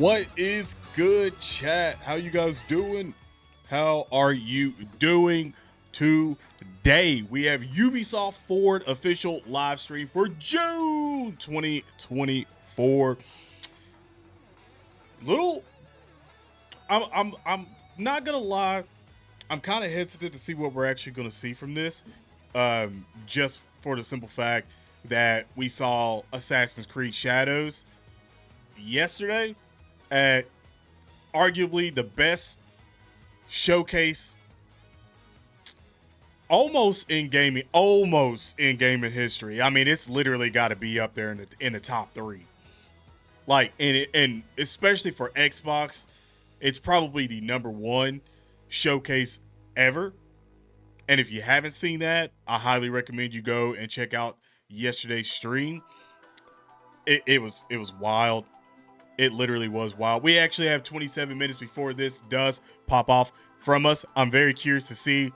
What is good, chat? How you guys doing? How are you doing today? We have Ubisoft Forward official live stream for June 2024. I'm not gonna lie. I'm kind of hesitant to see what we're actually gonna see from this. Just for the simple fact that we saw Assassin's Creed Shadows yesterday at arguably the best showcase almost in gaming history. I mean, it's literally got to be up there in the top 3. Like, and especially for Xbox, it's probably the #1 showcase ever. And if you haven't seen that, I highly recommend you go and check out yesterday's stream. It was wild. It literally was wild. We actually have 27 minutes before this does pop off from us. I'm very curious to see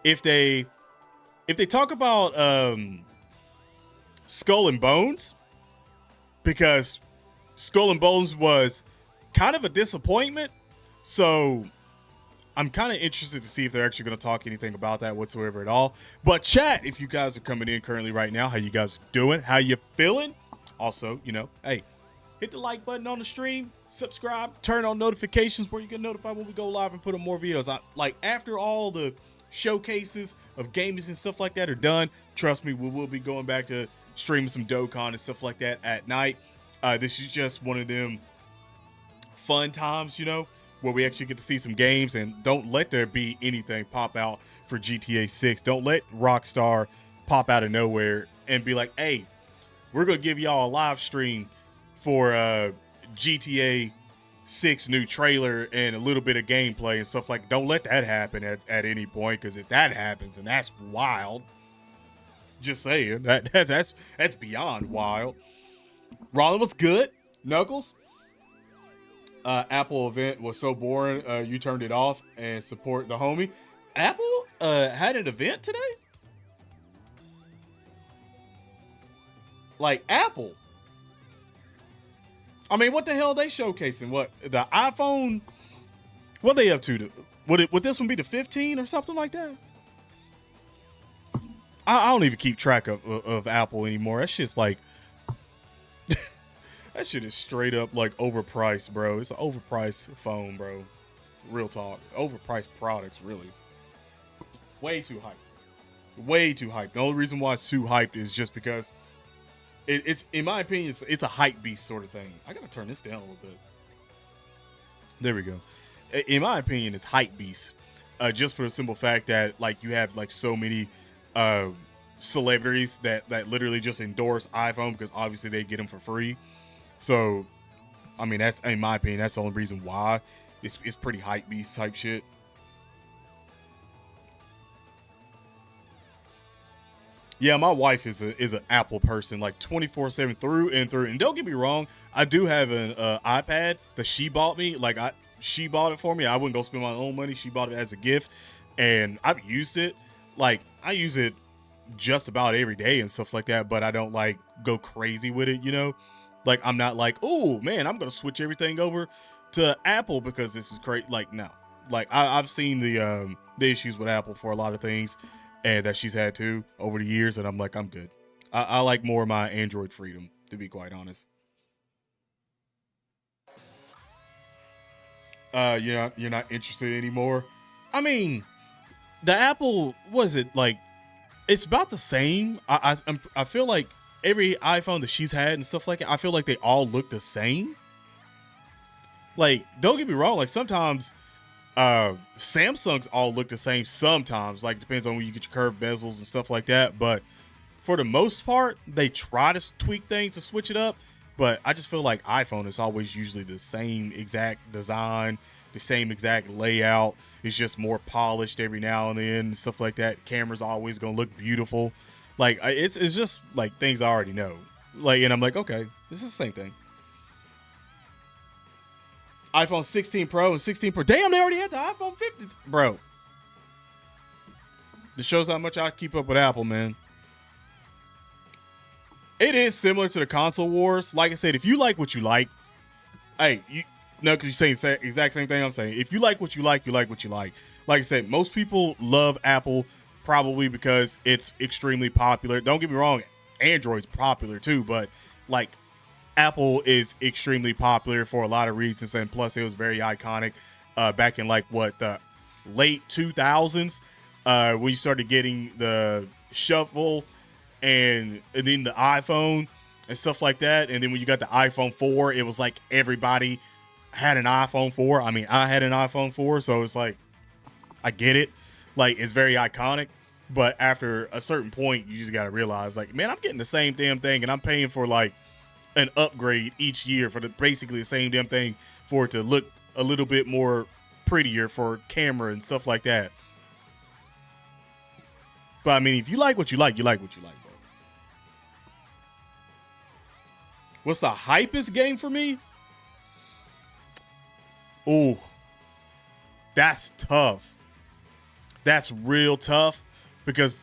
if they talk about Skull and Bones, because Skull and Bones was kind of a disappointment. So I'm kind of interested to see if they're actually going to talk anything about that whatsoever at all. But chat, if you guys are coming in currently right now, how you guys doing? How you feeling? Also, hey, hit the like button on the stream, subscribe, turn on notifications where you get notified when we go live and put up more videos. Like, after all the showcases of gamers and stuff like that are done, trust me, we will be going back to streaming some Dokkan and stuff like that at night. This is just one of them fun times, where we actually get to see some games, and don't let there be anything pop out for GTA 6. Don't let Rockstar pop out of nowhere and be like, hey, we're going to give y'all a live stream for GTA 6 new trailer and a little bit of gameplay and stuff like. Don't let that happen at any point, because if that happens, and that's wild. Just saying, that's beyond wild. Rollin, what's good? Knuckles? Apple event was so boring, you turned it off and support the homie. Apple had an event today? Like, Apple? I mean, what the hell are they showcasing? What, the iPhone? What are they up to? Would this one be the 15 or something like that? I don't even keep track of Apple anymore. That shit's like, that shit is straight up like overpriced, bro. It's an overpriced phone, bro. Real talk. Overpriced products, really. Way too hyped. Way too hyped. The only reason why it's too hyped is just because it's, in my opinion, it's a hype beast sort of thing. I gotta turn this down a little bit. There we go. In my opinion, it's hype beast. Just for the simple fact that, like, you have like so many celebrities that literally just endorse iPhone because obviously they get them for free. So, I mean, that's, in my opinion, that's the only reason why it's pretty hype beast type shit. Yeah, my wife is an Apple person, like 24/7 through and through. And don't get me wrong, I do have an iPad that she bought me. Like, she bought it for me. I wouldn't go spend my own money. She bought it as a gift, and I've used it. Like, I use it just about every day and stuff like that. But I don't like go crazy with it, Like, I'm not like, oh man, I'm gonna switch everything over to Apple because this is great. Like, no. Like, I've seen the issues with Apple for a lot of things, and that she's had too over the years, and I'm like, I'm good. I like more of my Android freedom, to be quite honest. You're not interested anymore. I mean, the Apple, was it like, it's about the same. I feel like every iPhone that she's had and stuff like that, I feel like they all look the same. Like, don't get me wrong, like sometimes Samsungs all look the same sometimes. Like, depends on when you get your curved bezels and stuff like that. But for the most part, they try to tweak things to switch it up. But I just feel like iPhone is always usually the same exact design, the same exact layout. It's just more polished every now and then and stuff like that. Camera's always gonna look beautiful. Like, it's just like things I already know. Like, and I'm like, okay, this is the same thing. iPhone 16 Pro and 16 Pro. Damn, they already had the iPhone 50. Bro. This shows how much I keep up with Apple, man. It is similar to the console wars. Like I said, if you like what you like, Hey, you no, because you're saying the exact same thing I'm saying. If you like what you like, you like what you like. Like I said, most people love Apple probably because it's extremely popular. Don't get me wrong, Android's popular too, but like Apple is extremely popular for a lot of reasons, and plus it was very iconic back in like what the late 2000s when you started getting the shuffle and then the iPhone and stuff like that. And then when you got the iPhone 4, it was like everybody had an iPhone 4. I mean, I had an iPhone 4, so it's like I get it. Like it's very iconic. But after a certain point, you just got to realize, like, man, I'm getting the same damn thing, and I'm paying for like an upgrade each year for basically the same damn thing for it to look a little bit more prettier for camera and stuff like that. But I mean, if you like what you like, you like what you like, bro. What's the hypest game for me? Oh, that's tough. That's real tough because,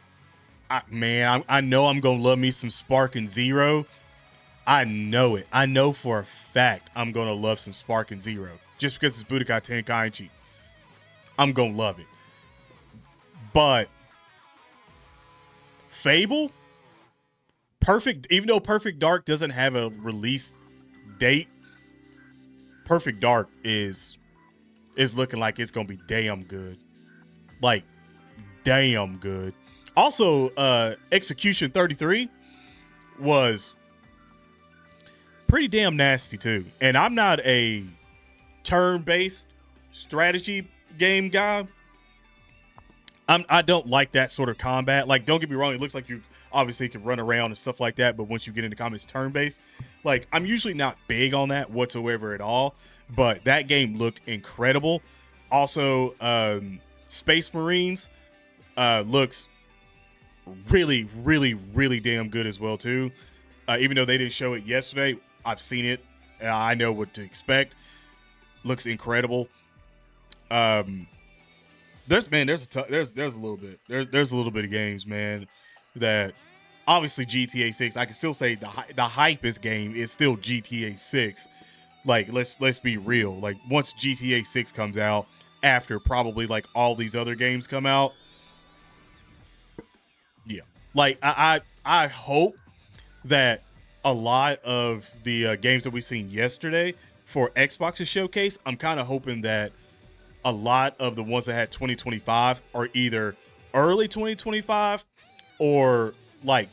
I know I'm going to love me some Spark and Zero. I know it. I know for a fact I'm going to love some Spark and Zero just because it's Budokai Tenkaichi. I'm going to love it. But Fable, even though Perfect Dark doesn't have a release date, Perfect Dark is looking like it's going to be damn good. Like, damn good. Also, Execution 33 was pretty damn nasty too. And I'm not a turn-based strategy game guy. I don't like that sort of combat. Like, don't get me wrong, it looks like you obviously can run around and stuff like that, but once you get into combat, it's turn-based. Like, I'm usually not big on that whatsoever at all, but that game looked incredible. Also, Space Marines looks really, really, really damn good as well too. Even though they didn't show it yesterday, I've seen it. I know what to expect. Looks incredible. There's a little bit. There's a little bit of games, man, that obviously GTA 6. I can still say the hypest game is still GTA 6. Like let's be real. Like once GTA 6 comes out, after probably like all these other games come out, yeah. Like I hope that a lot of the games that we seen yesterday for Xbox's showcase, I'm kind of hoping that a lot of the ones that had 2025 are either early 2025 or like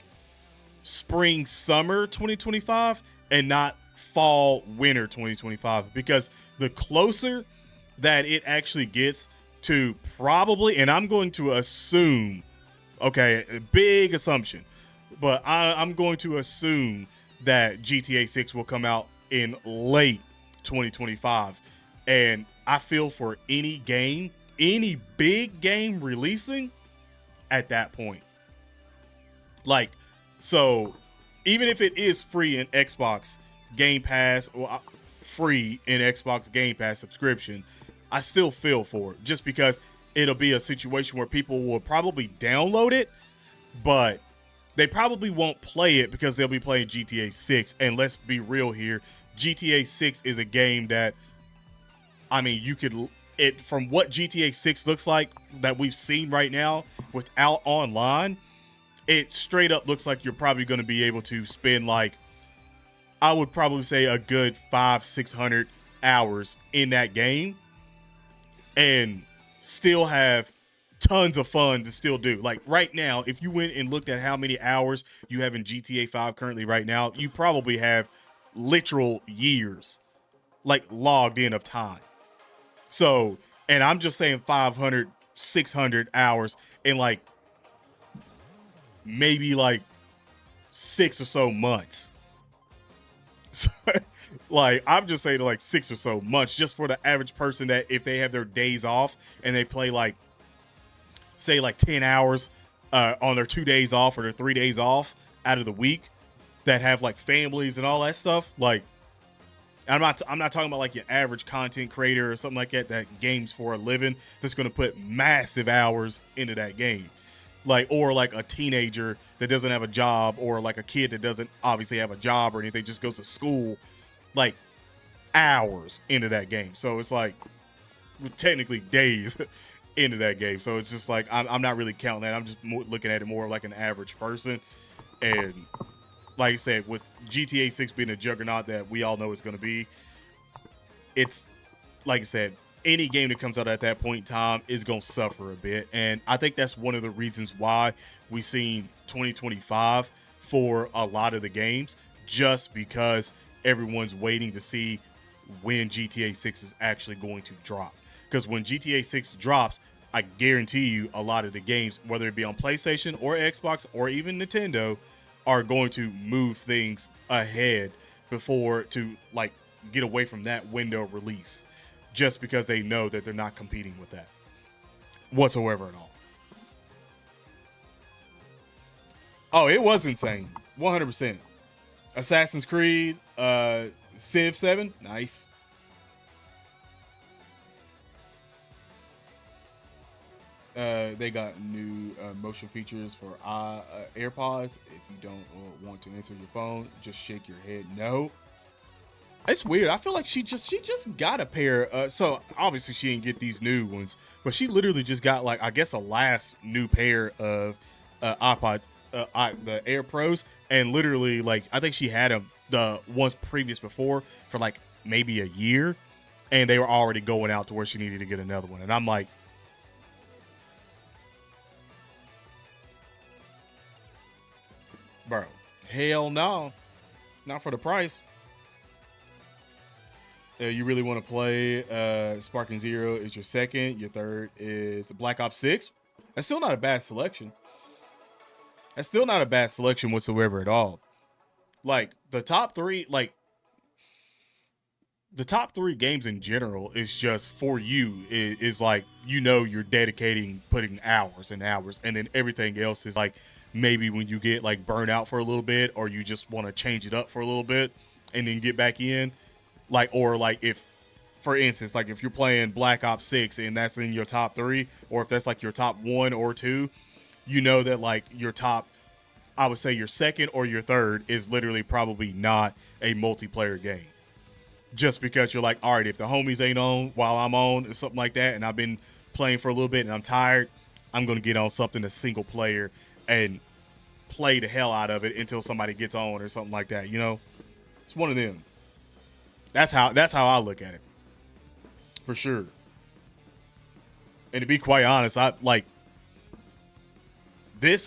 spring summer 2025 and not fall winter 2025, because the closer that it actually gets to probably, and I'm going to assume, okay, a big assumption, but I'm going to assume that GTA 6 will come out in late 2025. And I feel for any game, any big game releasing at that point. Like, so even if it is free in Xbox Game Pass or free in Xbox Game Pass subscription, I still feel for it just because it'll be a situation where people will probably download it, but they probably won't play it because they'll be playing GTA 6. And let's be real here, GTA 6 is a game that, I mean, from what GTA 6 looks like that we've seen right now without online, it straight up looks like you're probably going to be able to spend like, I would probably say a good 500-600 hours in that game and still have tons of fun to still do. Like right now, if you went and looked at how many hours you have in GTA 5 currently right now, you probably have literal years like logged in of time. So, and I'm just saying 500, 600 hours in like maybe like 6 or so months. So, like, I'm just saying like 6 or so months just for the average person that if they have their days off and they play like, say like 10 hours on their 2 days off or their 3 days off out of the week that have like families and all that stuff. Like, I'm not talking about like your average content creator or something like that games for a living that's going to put massive hours into that game. Like, or like a teenager that doesn't have a job, or like a kid that doesn't obviously have a job or anything, just goes to school. Like, hours into that game. So it's like technically days into that game. So it's just like I'm not really counting that. I'm just looking at it more like an average person. And like I said, with GTA 6 being a juggernaut that we all know it's going to be, it's like I said, any game that comes out at that point in time is going to suffer a bit. And I think that's one of the reasons why we seen 2025 for a lot of the games, just because everyone's waiting to see when GTA 6 is actually going to drop. Because when GTA 6 drops, I guarantee you a lot of the games, whether it be on PlayStation or Xbox or even Nintendo, are going to move things ahead before to like get away from that window release, just because they know that they're not competing with that whatsoever at all. Oh, it was insane. 100%. Assassin's Creed, Civ 7, nice. They got new motion features for AirPods. If you don't want to enter your phone, just shake your head no. It's weird. I feel like she just got a pair. So obviously she didn't get these new ones, but she literally just got like, I guess, the last new pair of iPods, the Air Pros, and literally like I think she had them the ones previous before for like maybe a year, and they were already going out to where she needed to get another one. And I'm like, bro, hell no, not for the price. You really want to play Sparking Zero is your second. Your third is Black Ops 6. That's still not a bad selection. That's still not a bad selection whatsoever at all. Like the top three, like the top three games in general is just for you is like, you know, you're dedicating, putting hours and hours, and then everything else is like maybe when you get like burnt out for a little bit, or you just want to change it up for a little bit and then get back in. Like, or like if, for instance, like if you're playing Black Ops 6 and that's in your top three, or if that's like your top 1 or 2, you know that like your top, I would say your second or your third is literally probably not a multiplayer game. Just because you're like, all right, if the homies ain't on while I'm on or something like that, and I've been playing for a little bit and I'm tired, I'm going to get on something that's single player and play the hell out of it until somebody gets on or something like that. You know, it's one of them. That's how I look at it, for sure. And to be quite honest, I like this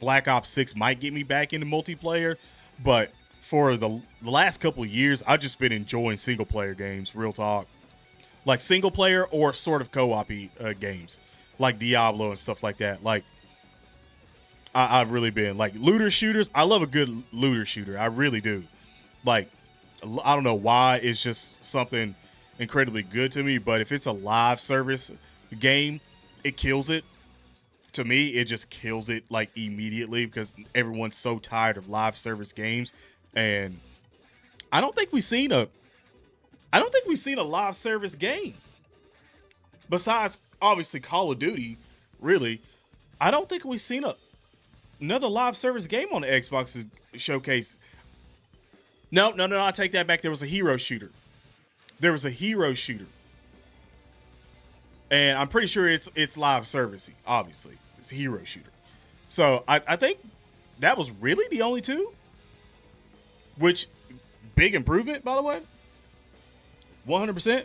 Black Ops 6 might get me back into multiplayer, but for the last couple of years, I've just been enjoying single player games, real talk. Like single player or sort of co-op-y games, like Diablo and stuff like that. Like I've really been like looter shooters. I love a good looter shooter. I really do. Like, I don't know why, it's just something incredibly good to me, but if it's a live service game, it kills it. To me, it just kills it like immediately, because everyone's so tired of live service games. And I don't think we've seen a live service game besides obviously Call of Duty. Really, I don't think we've seen another live service game on the Xbox showcase. No, I take that back. There was a hero shooter. And I'm pretty sure it's live servicey, obviously. It's a hero shooter. So I think that was really the only two. Which, big improvement, by the way. 100%.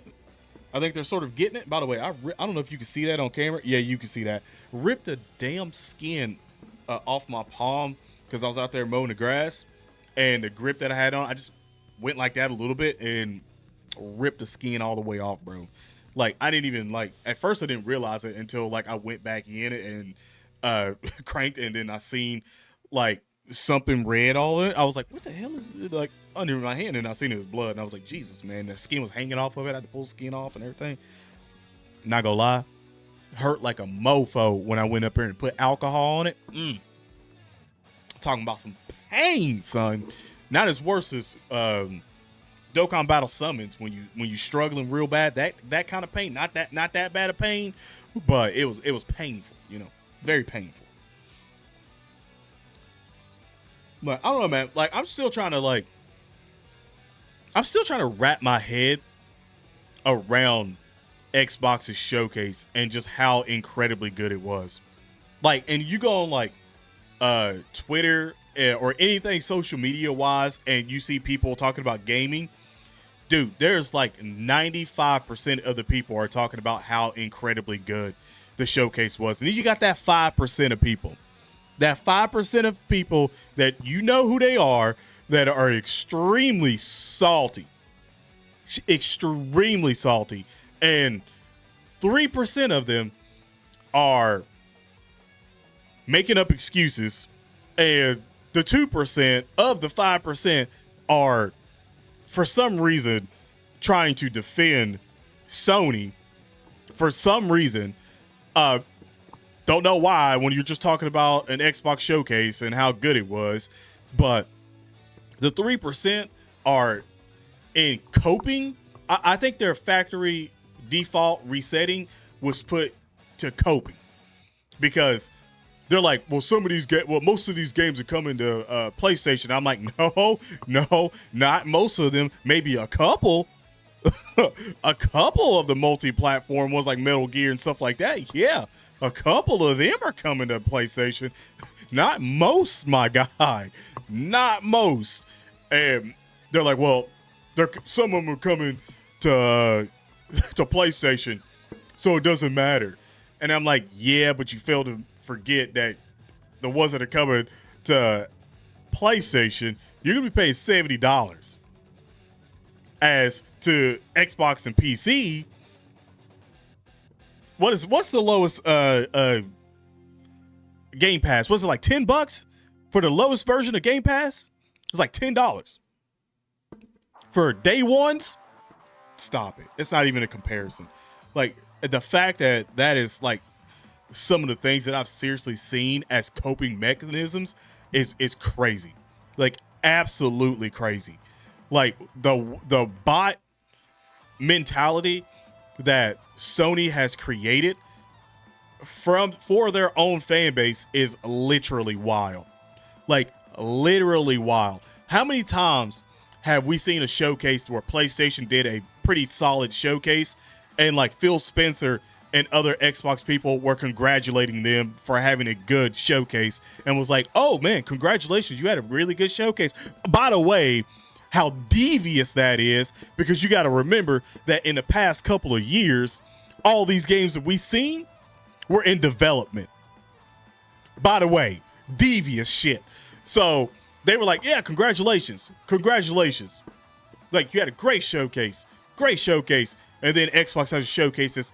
I think they're sort of getting it. By the way, I don't know if you can see that on camera. Yeah, you can see that. Ripped the damn skin off my palm because I was out there mowing the grass. And the grip that I had on, I just went like that a little bit and ripped the skin all the way off, bro. Like, I didn't even, like, at first I didn't realize it until, like, I went back in it and cranked, and then I seen, like, something red all in it. I was like, what the hell is it, like, under my hand? And I seen it was blood, and I was like, Jesus, man, the skin was hanging off of it. I had to pull the skin off and everything. Not gonna lie, hurt like a mofo when I went up there and put alcohol on it. Talking about some pain, son. Not as worse as Dokkan Battle Summons when you struggling real bad. That kind of pain, not that bad of pain, but it was painful. You know, very painful. But I don't know, man. Like, I'm still trying to like I'm still trying to wrap my head around Xbox's showcase and just how incredibly good it was. Like, and you go on like Twitter or anything social media wise, and you see people talking about gaming. Dude, there's like 95% of the people are talking about how incredibly good the showcase was. And then you got that 5% of people. That 5% of people that you know who they are, that are extremely salty. Extremely salty. And 3% of them are making up excuses. And the 2% of the 5% are, for some reason, trying to defend Sony. For some reason, don't know why when you're just talking about an Xbox showcase and how good it was, but the 3% are in coping. I think their factory default resetting was put to coping because they're like, well, most of these games are coming to PlayStation. I'm like, no, not most of them. Maybe a couple. A couple of the multi-platform ones like Metal Gear and stuff like that. Yeah, a couple of them are coming to PlayStation. Not most, my guy. Not most. And they're like, well, some of them are coming to PlayStation, so it doesn't matter. And I'm like, yeah, but you fail to forget that the ones that are coming to PlayStation, you're going to be paying $70. As to Xbox and PC, what's the lowest Game Pass? Was it like $10 for the lowest version of Game Pass? It's like $10 for day ones. Stop it! It's not even a comparison. Like the fact that is like some of the things that I've seriously seen as coping mechanisms is crazy, like absolutely crazy. Like the bot mentality that Sony has created for their own fan base is literally wild. Like literally wild. How many times have we seen a showcase where PlayStation did a pretty solid showcase and like Phil Spencer and other Xbox people were congratulating them for having a good showcase and was like, oh man, congratulations, you had a really good showcase. By the way, how devious that is, because you got to remember that in the past couple of years, all these games that we've seen were in development. By the way, devious shit. So they were like, yeah, congratulations. Like you had a great showcase. And then Xbox has a showcase that's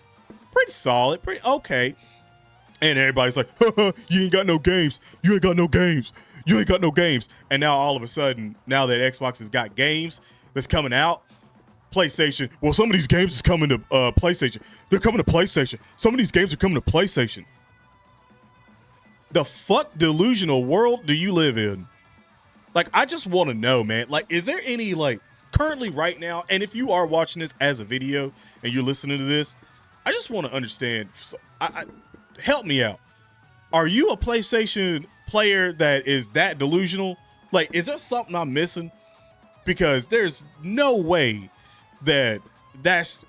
pretty solid, pretty okay. And everybody's like, you ain't got no games. And now all of a sudden, now that Xbox has got games that's coming out, PlayStation, well, some of these games is coming to PlayStation. They're coming to PlayStation. Some of these games are coming to PlayStation. The fuck delusional world do you live in? Like, I just want to know, man. Like, is there any, like, currently right now, and if you are watching this as a video and you're listening to this, I just want to understand. Help me out. Are you a PlayStation player that is that delusional? Like, is there something I'm missing? Because there's no way that that's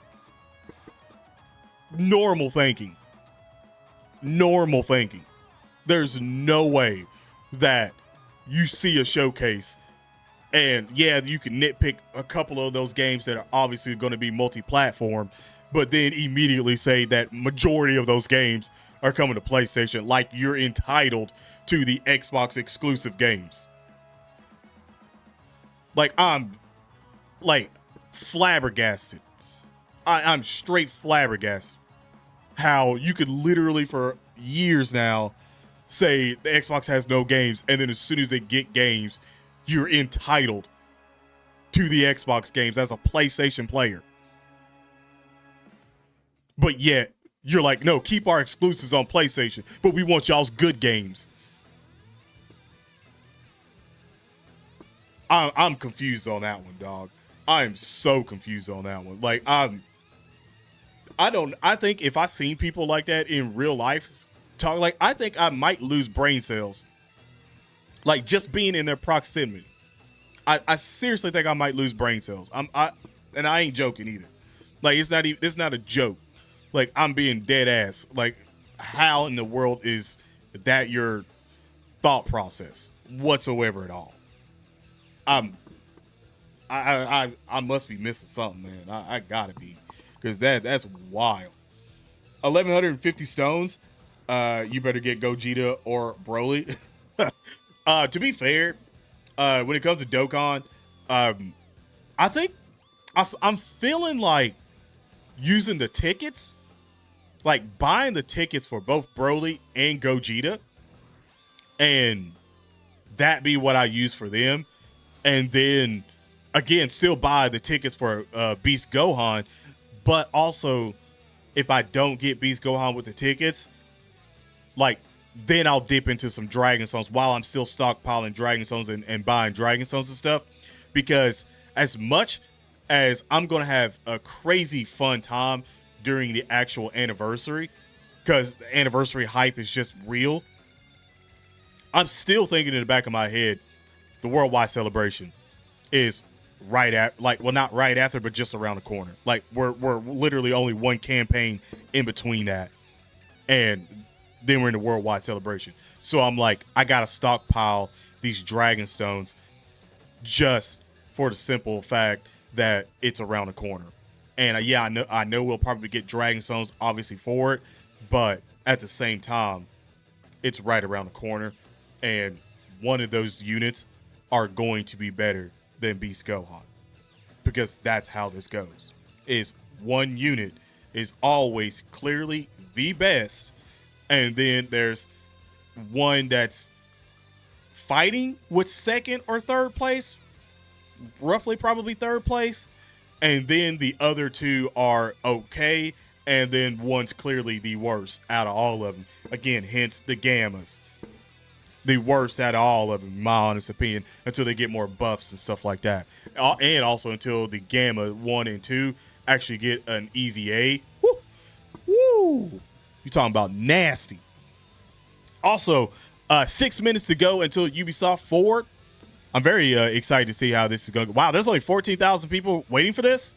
normal thinking. There's no way that you see a showcase and yeah, you can nitpick a couple of those games that are obviously going to be multi-platform, but then immediately say that majority of those games are coming to PlayStation, like you're entitled to the Xbox exclusive games. Like, I'm like flabbergasted. I'm straight flabbergasted how you could literally for years now say the Xbox has no games, and then as soon as they get games, you're entitled to the Xbox games as a PlayStation player. But yet, you're like, no, keep our exclusives on PlayStation, but we want y'all's good games. I'm confused on that one, dog. I am so confused on that one. Like, I think if I seen people like that in real life talk, like, I think I might lose brain cells. Like, just being in their proximity. I seriously think I might lose brain cells. And I ain't joking either. Like it's not a joke. Like I'm being dead ass. Like how in the world is that your thought process whatsoever at all? I must be missing something, man. I gotta be, because that's wild. 1,150 stones. You better get Gogeta or Broly. To be fair, when it comes to Dokkan, I think I'm feeling like using the tickets, like buying the tickets for both Broly and Gogeta, and that be what I use for them, and then again still buy the tickets for Beast Gohan, but also if I don't get Beast Gohan with the tickets, like then I'll dip into some Dragon Stones while I'm still stockpiling Dragon Stones and buying Dragon Stones and stuff, because as much as I'm going to have a crazy fun time during the actual anniversary, because the anniversary hype is just real, I'm still thinking in the back of my head, the worldwide celebration is right at, like, well, not right after, but just around the corner. Like, we're literally only one campaign in between that, and then we're in the worldwide celebration. So I'm like, I got to stockpile these Dragon Stones just for the simple fact that it's around the corner. And yeah, I know we'll probably get Dragon Stones obviously for it, but at the same time, it's right around the corner, and one of those units are going to be better than Beast Gohan, because that's how this goes. Is one unit is always clearly the best, and then there's one that's fighting with second or third place, roughly probably third place, and then the other two are okay, and then one's clearly the worst out of all of them. Again, hence the Gammas. The worst out of all of them, in my honest opinion, until they get more buffs and stuff like that. And also until the Gamma 1 and 2 actually get an easy A. Woo! Woo! You're talking about nasty. Also, 6 minutes to go until Ubisoft Forward. I'm very excited to see how this is going to go. Wow, there's only 14,000 people waiting for this?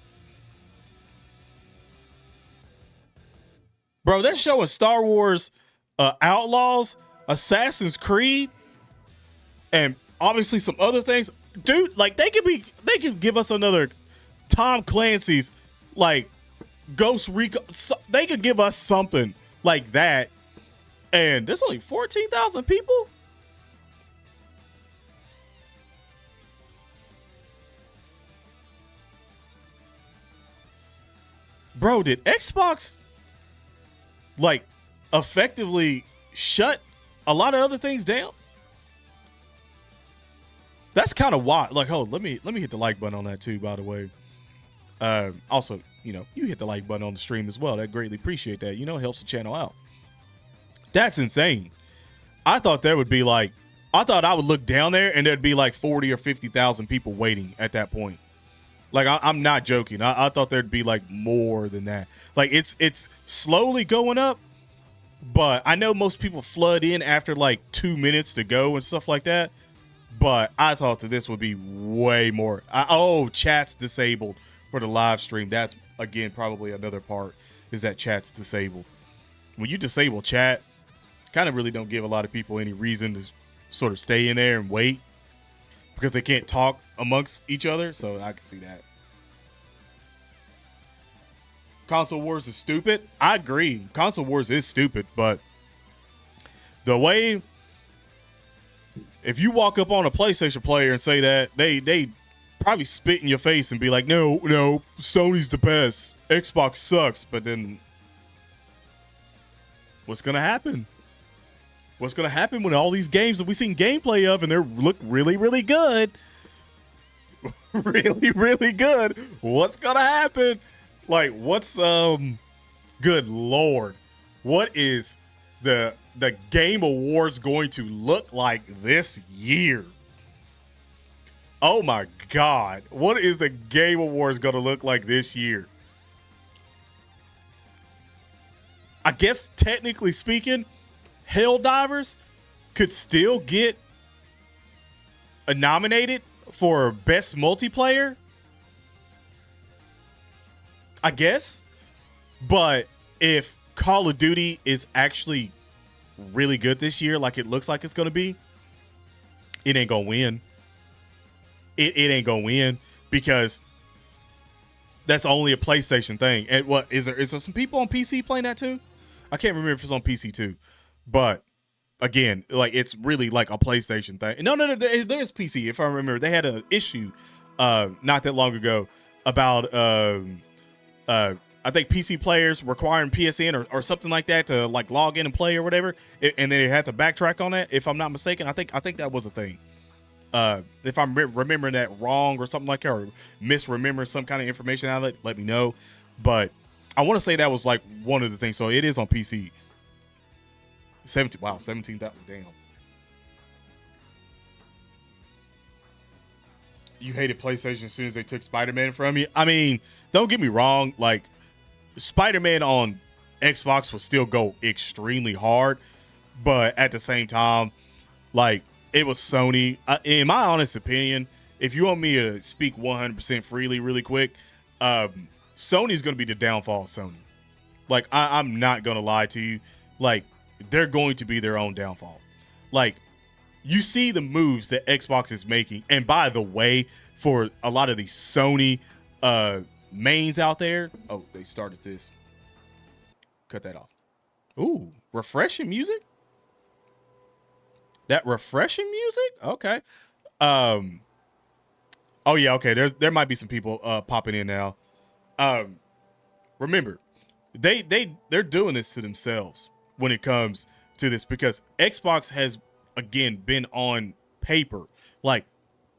Bro, they're showing Star Wars Outlaws, Assassin's Creed, and obviously some other things. Dude, like they could give us another Tom Clancy's, like Ghost Recon. They could give us something like that. And there's only 14,000 people? Bro, did Xbox like effectively shut a lot of other things down? That's kind of wild. Like, hold, let me hit the like button on that too, by the way. Also, you hit the like button on the stream as well. I greatly appreciate that. It helps the channel out. That's insane. I thought I would look down there and there'd be like 40 or 50,000 people waiting at that point. Like, I'm not joking. I thought there'd be like more than that. Like, it's slowly going up, but I know most people flood in after like 2 minutes to go and stuff like that. But I thought that this would be way more. Chat's disabled for the live stream. That's, again, probably another part, is that chat's disabled. When you disable chat, kind of really don't give a lot of people any reason to sort of stay in there and wait, because they can't talk amongst each other. So I can see that. Console Wars is stupid. I agree. Console Wars is stupid, but the way, if you walk up on a PlayStation player and say that, they probably spit in your face and be like, no, Sony's the best. Xbox sucks. But then what's going to happen? What's going to happen when all these games that we've seen gameplay of and they look really, really good? Really, really good. What's going to happen? Like, what's, good Lord. What is the Game Awards going to look like this year? Oh my God. What is the Game Awards going to look like this year? I guess technically speaking, Helldivers could still get nominated for best multiplayer, I guess. But if Call of Duty is actually really good this year, like it looks like it's going to be, it ain't going to win. It ain't going to win because that's only a PlayStation thing. And what is there some people on PC playing that too? I can't remember if it's on PC too. But again, like it's really like a PlayStation thing. No, there's PC. If I remember, they had an issue not that long ago about I think PC players requiring PSN or something like that to like log in and play or whatever, and then they had to backtrack on that. If I'm not mistaken, I think that was a thing. If I'm remembering that wrong or something like that, or misremembering some kind of information out of it, let me know. But I want to say that was like one of the things. So it is on PC. 17,000. Damn. You hated PlayStation as soon as they took Spider-Man from you. I mean, don't get me wrong. Like, Spider-Man on Xbox will still go extremely hard. But at the same time, like, it was Sony. In my honest opinion, if you want me to speak 100% freely really quick, Sony's going to be the downfall of Sony. Like, I'm not going to lie to you. Like, they're going to be their own downfall. Like, you see the moves that Xbox is making. And by the way, for a lot of these Sony mains out there. Oh, they started this. Cut that off. Ooh, refreshing music? That refreshing music? Okay. Oh yeah, okay. There might be some people popping in now. Remember, they're doing this to themselves when it comes to this, because Xbox has again been on paper, like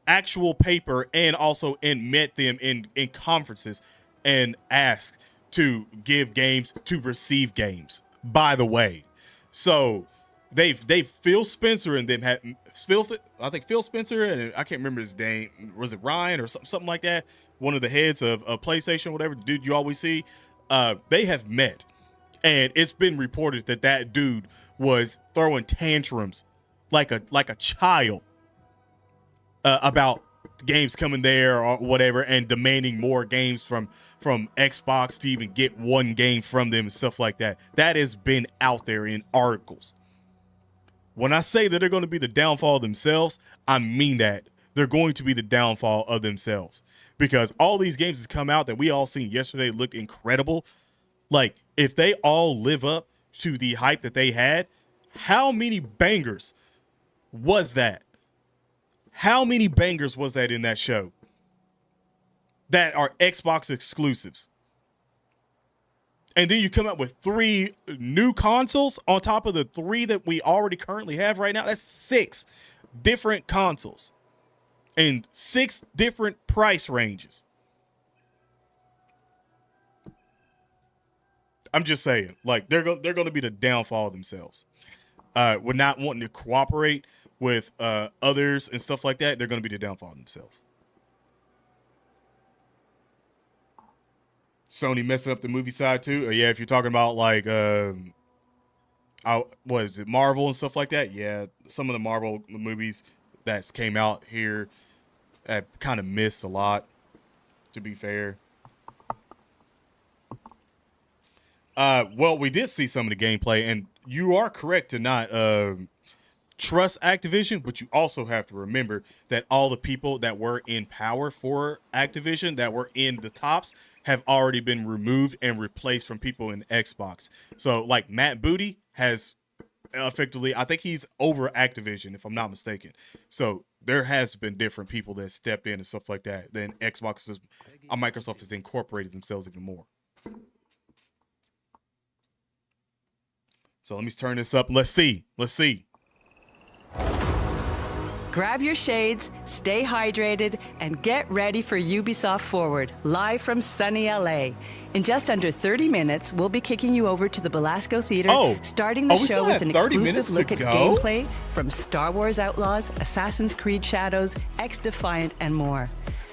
actual paper, and also met them in conferences and asked to give games, to receive games, by the way. So they've Phil Spencer and them had I think Phil Spencer, and I can't remember his name, was it Ryan or something like that, one of the heads of PlayStation, whatever, the dude you always see, they have met, and it's been reported that dude was throwing tantrums like a child about games coming there or whatever, and demanding more games from Xbox to even get one game from them and stuff like that. That has been out there in articles. When I say that they're going to be the downfall of themselves, I mean that. They're going to be the downfall of themselves, because all these games that come out that we all seen yesterday looked incredible. Like, if they all live up to the hype that they had, how many bangers was that? How many bangers was that in that show that are Xbox exclusives? And then you come out with 3 new consoles on top of the 3 that we already currently have right now. That's 6 different consoles and 6 different price ranges. I'm just saying, like, they're going to be the downfall of themselves. We're not wanting to cooperate with others and stuff like that. They're going to be the downfall of themselves. Sony messing up the movie side too. Yeah, if you're talking about like what is it, Marvel and stuff like that. Yeah, some of the Marvel movies that came out here have kind of missed a lot, to be fair. Well, we did see some of the gameplay, and you are correct to not trust Activision, but you also have to remember that all the people that were in power for Activision, that were in the tops, have already been removed and replaced from people in Xbox. So, like, Matt Booty has effectively, I think he's over Activision, if I'm not mistaken. So there has been different people that stepped in and stuff like that. Then Microsoft has incorporated themselves even more. So let me turn this up. Let's see. Grab your shades, stay hydrated, and get ready for Ubisoft Forward, live from sunny LA. In just under 30 minutes, we'll be kicking you over to the Belasco Theater, starting the show with an exclusive look at gameplay from Star Wars Outlaws, Assassin's Creed Shadows, X-Defiant, and more.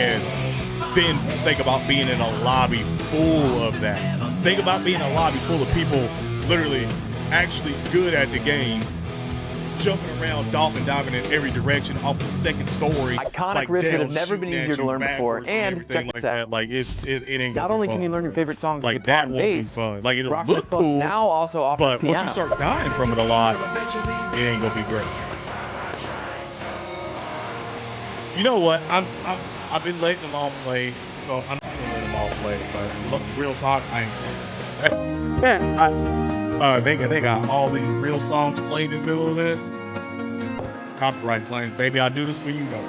and then think about being in a lobby full of that. Think about being in a lobby full of people literally actually good at the game, jumping around, dolphin diving in every direction off the second story. Iconic like riffs that down, have never been shooting easier at to you learn before. backwards And everything check this like out. that. Like it ain't Not gonna only be can fun, you learn your favorite songs with like guitar that and won't be bass, fun. Like it'll Rocksmith look Plus cool, now also offers but piano. once you start dying from it a lot, it ain't gonna be great. You know what? I've been letting them all play, so I'm not gonna let them all play. play it. But look, real talk, I ain't. They got all these real songs played in the middle of this. Copyright claims, baby. I do this for you though.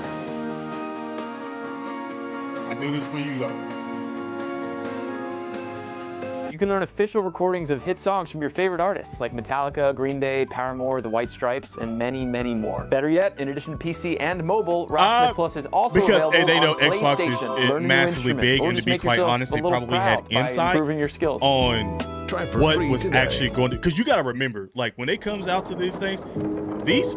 I do this for you though. You can learn official recordings of hit songs from your favorite artists like Metallica, Green Day, Paramore, The White Stripes, and many, many more. Better yet, in addition to PC and mobile, Rocksmith Plus is also because available they know on Xbox PlayStation. is massively big, and to be quite honest, they probably had insight your skills. on what was actually going to. Because you got to remember, like when it comes out to these things, these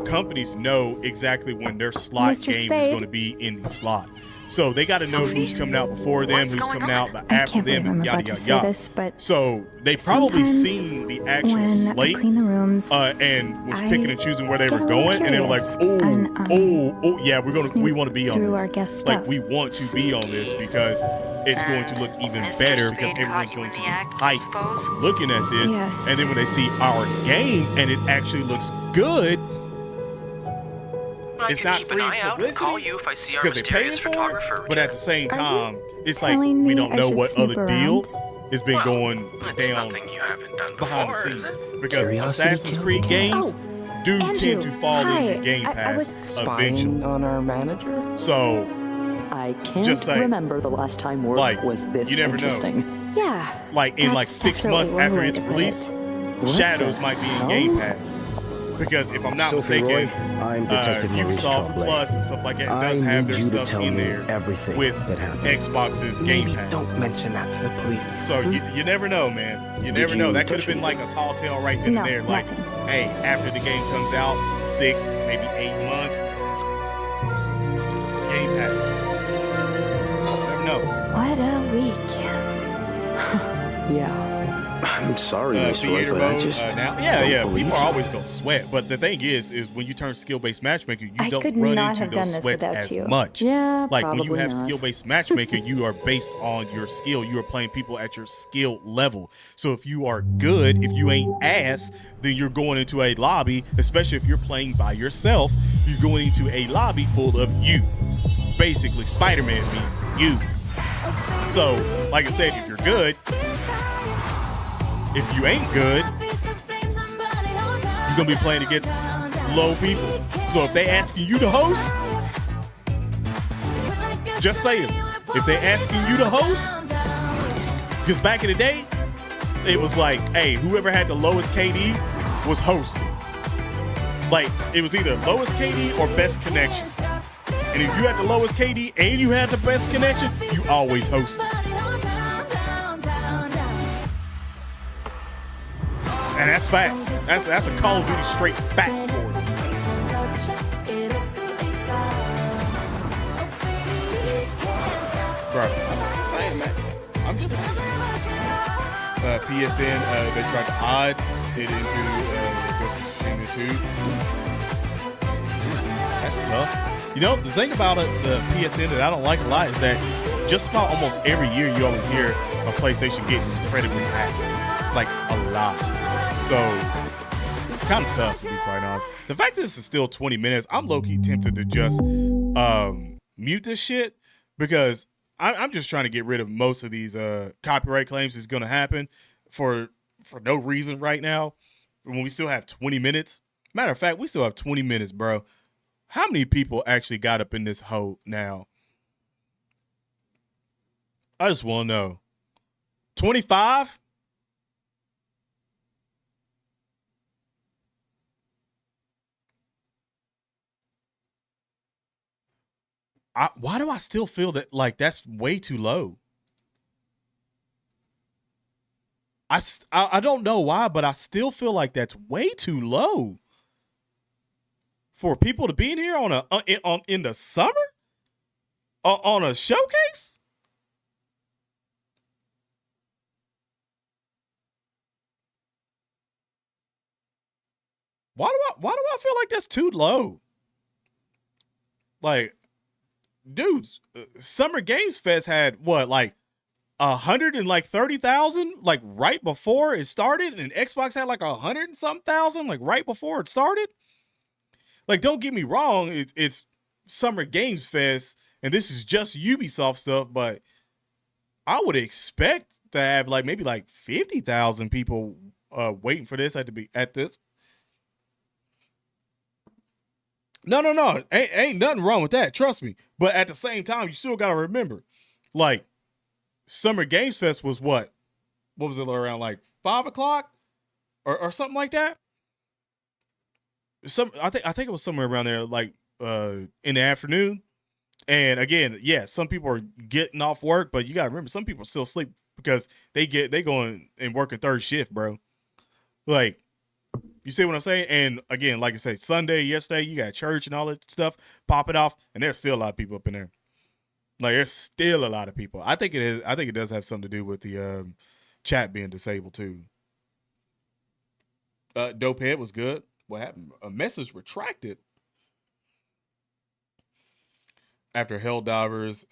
companies know exactly when their slot Mr. game Spade. is going to be in the slot. So they got to know who's coming out before them, who's coming out after them, and yada yada yada. This, but so they probably sometimes seen the actual when slate I clean the rooms, and was picking and choosing where they get were a little going, and they were like, curious and, oh, yeah, we want to be on through this. our guest Like stuff. we want to be on this because it's going to look even better because everyone's going to be hyped looking at this, Yes. and then when they see our game and it actually looks good. It's not free publicity because they pay for it, but at the same time, it's like telling we me don't I know should what other snoop deal around? has been going down behind the scenes because Assassin's Creed games do Andrew, tend to fall hi. into Game I Pass was eventually. on our manager? So I can't Just saying. remember the last time work Like, was this you never know. interesting. Yeah. like in like That's 6 months definitely one after way it's to put released, it. What Shadows the might be in hell? Game Pass. Because if I'm not Sophie mistaken, Roy, I'm Detective Maurice Ubisoft Tremblay. Plus and stuff like that I does have need their you to stuff tell in me there everything with that happened. Xbox's Game Maybe Pass. don't mention that to the police. So you never know, man. You never Did know. you That could touch have been like anything? a tall tale right then No, and there. Like, nothing. hey, after the game comes out, 6, maybe 8 months, Game Pass. Never know. What a week. Yeah. I'm sorry, Miss Roy, Theater but I mode, just now, don't yeah. believe People are you. always gonna sweat, but the thing is when you turn skill-based matchmaker, I you don't could run not into have done those this sweats without as you. much. Yeah, Like when you probably have not. skill-based matchmaker, you are based on your skill. You are playing people at your skill level. So if you are good, if you ain't ass, then you're going into a lobby, especially if you're playing by yourself, you're going into a lobby full of you. Basically, Spider-Man means you. So, like I said, if you're good, if you ain't good, you're gonna be playing against low people. So if they asking you to host, just say it. If they asking you to host, because back in the day, it was like, hey, whoever had the lowest KD was hosting. Like it was either lowest KD or best connection. And if you had the lowest KD and you had the best connection, you always hosted. And that's facts. That's a Call of Duty straight fact for you. Bro, I'm just saying, man. I'm just saying. PSN, they tried to odd it into Ghost of Tsushima 2. That's tough. You know, the thing about it, the PSN that I don't like a lot is that just about almost every year you always hear a PlayStation getting incredibly hacked. Like, a lot. So, it's kind of tough, to be quite honest. The fact that this is still 20 minutes, I'm low-key tempted to just mute this shit because I'm just trying to get rid of most of these copyright claims that's going to happen for no reason right now when we still have 20 minutes. Matter of fact, we still have 20 minutes, bro. How many people actually got up in this hole now? I just want to know. 25? Why do I still feel that like that's way too low? I don't know why, but I still feel like that's way too low for people to be in here on in the summer on a showcase. Why do I feel like that's too low? Like, dudes, Summer Games Fest had what, like 130,000, like right before it started, and Xbox had like 100 and something thousand, like right before it started. Like, don't get me wrong, it's Summer Games Fest, and this is just Ubisoft stuff, but I would expect to have like maybe like 50,000 people waiting for this at this. No. Ain't nothing wrong with that. Trust me. But at the same time, you still got to remember, like, Summer Games Fest was what? What was it, around like 5 o'clock or something like that? I think it was somewhere around there, like in the afternoon. And again, yeah, some people are getting off work, but you got to remember, some people still sleep because they going and working third shift, bro. Like, you see what I'm saying? And again, like I said, Sunday, yesterday, you got church and all that stuff popping off, and there's still a lot of people up in there. Like, there's still a lot of people. I think it is. I think it does have something to do with the chat being disabled too. Dope Head was good. What happened? A message retracted after Helldivers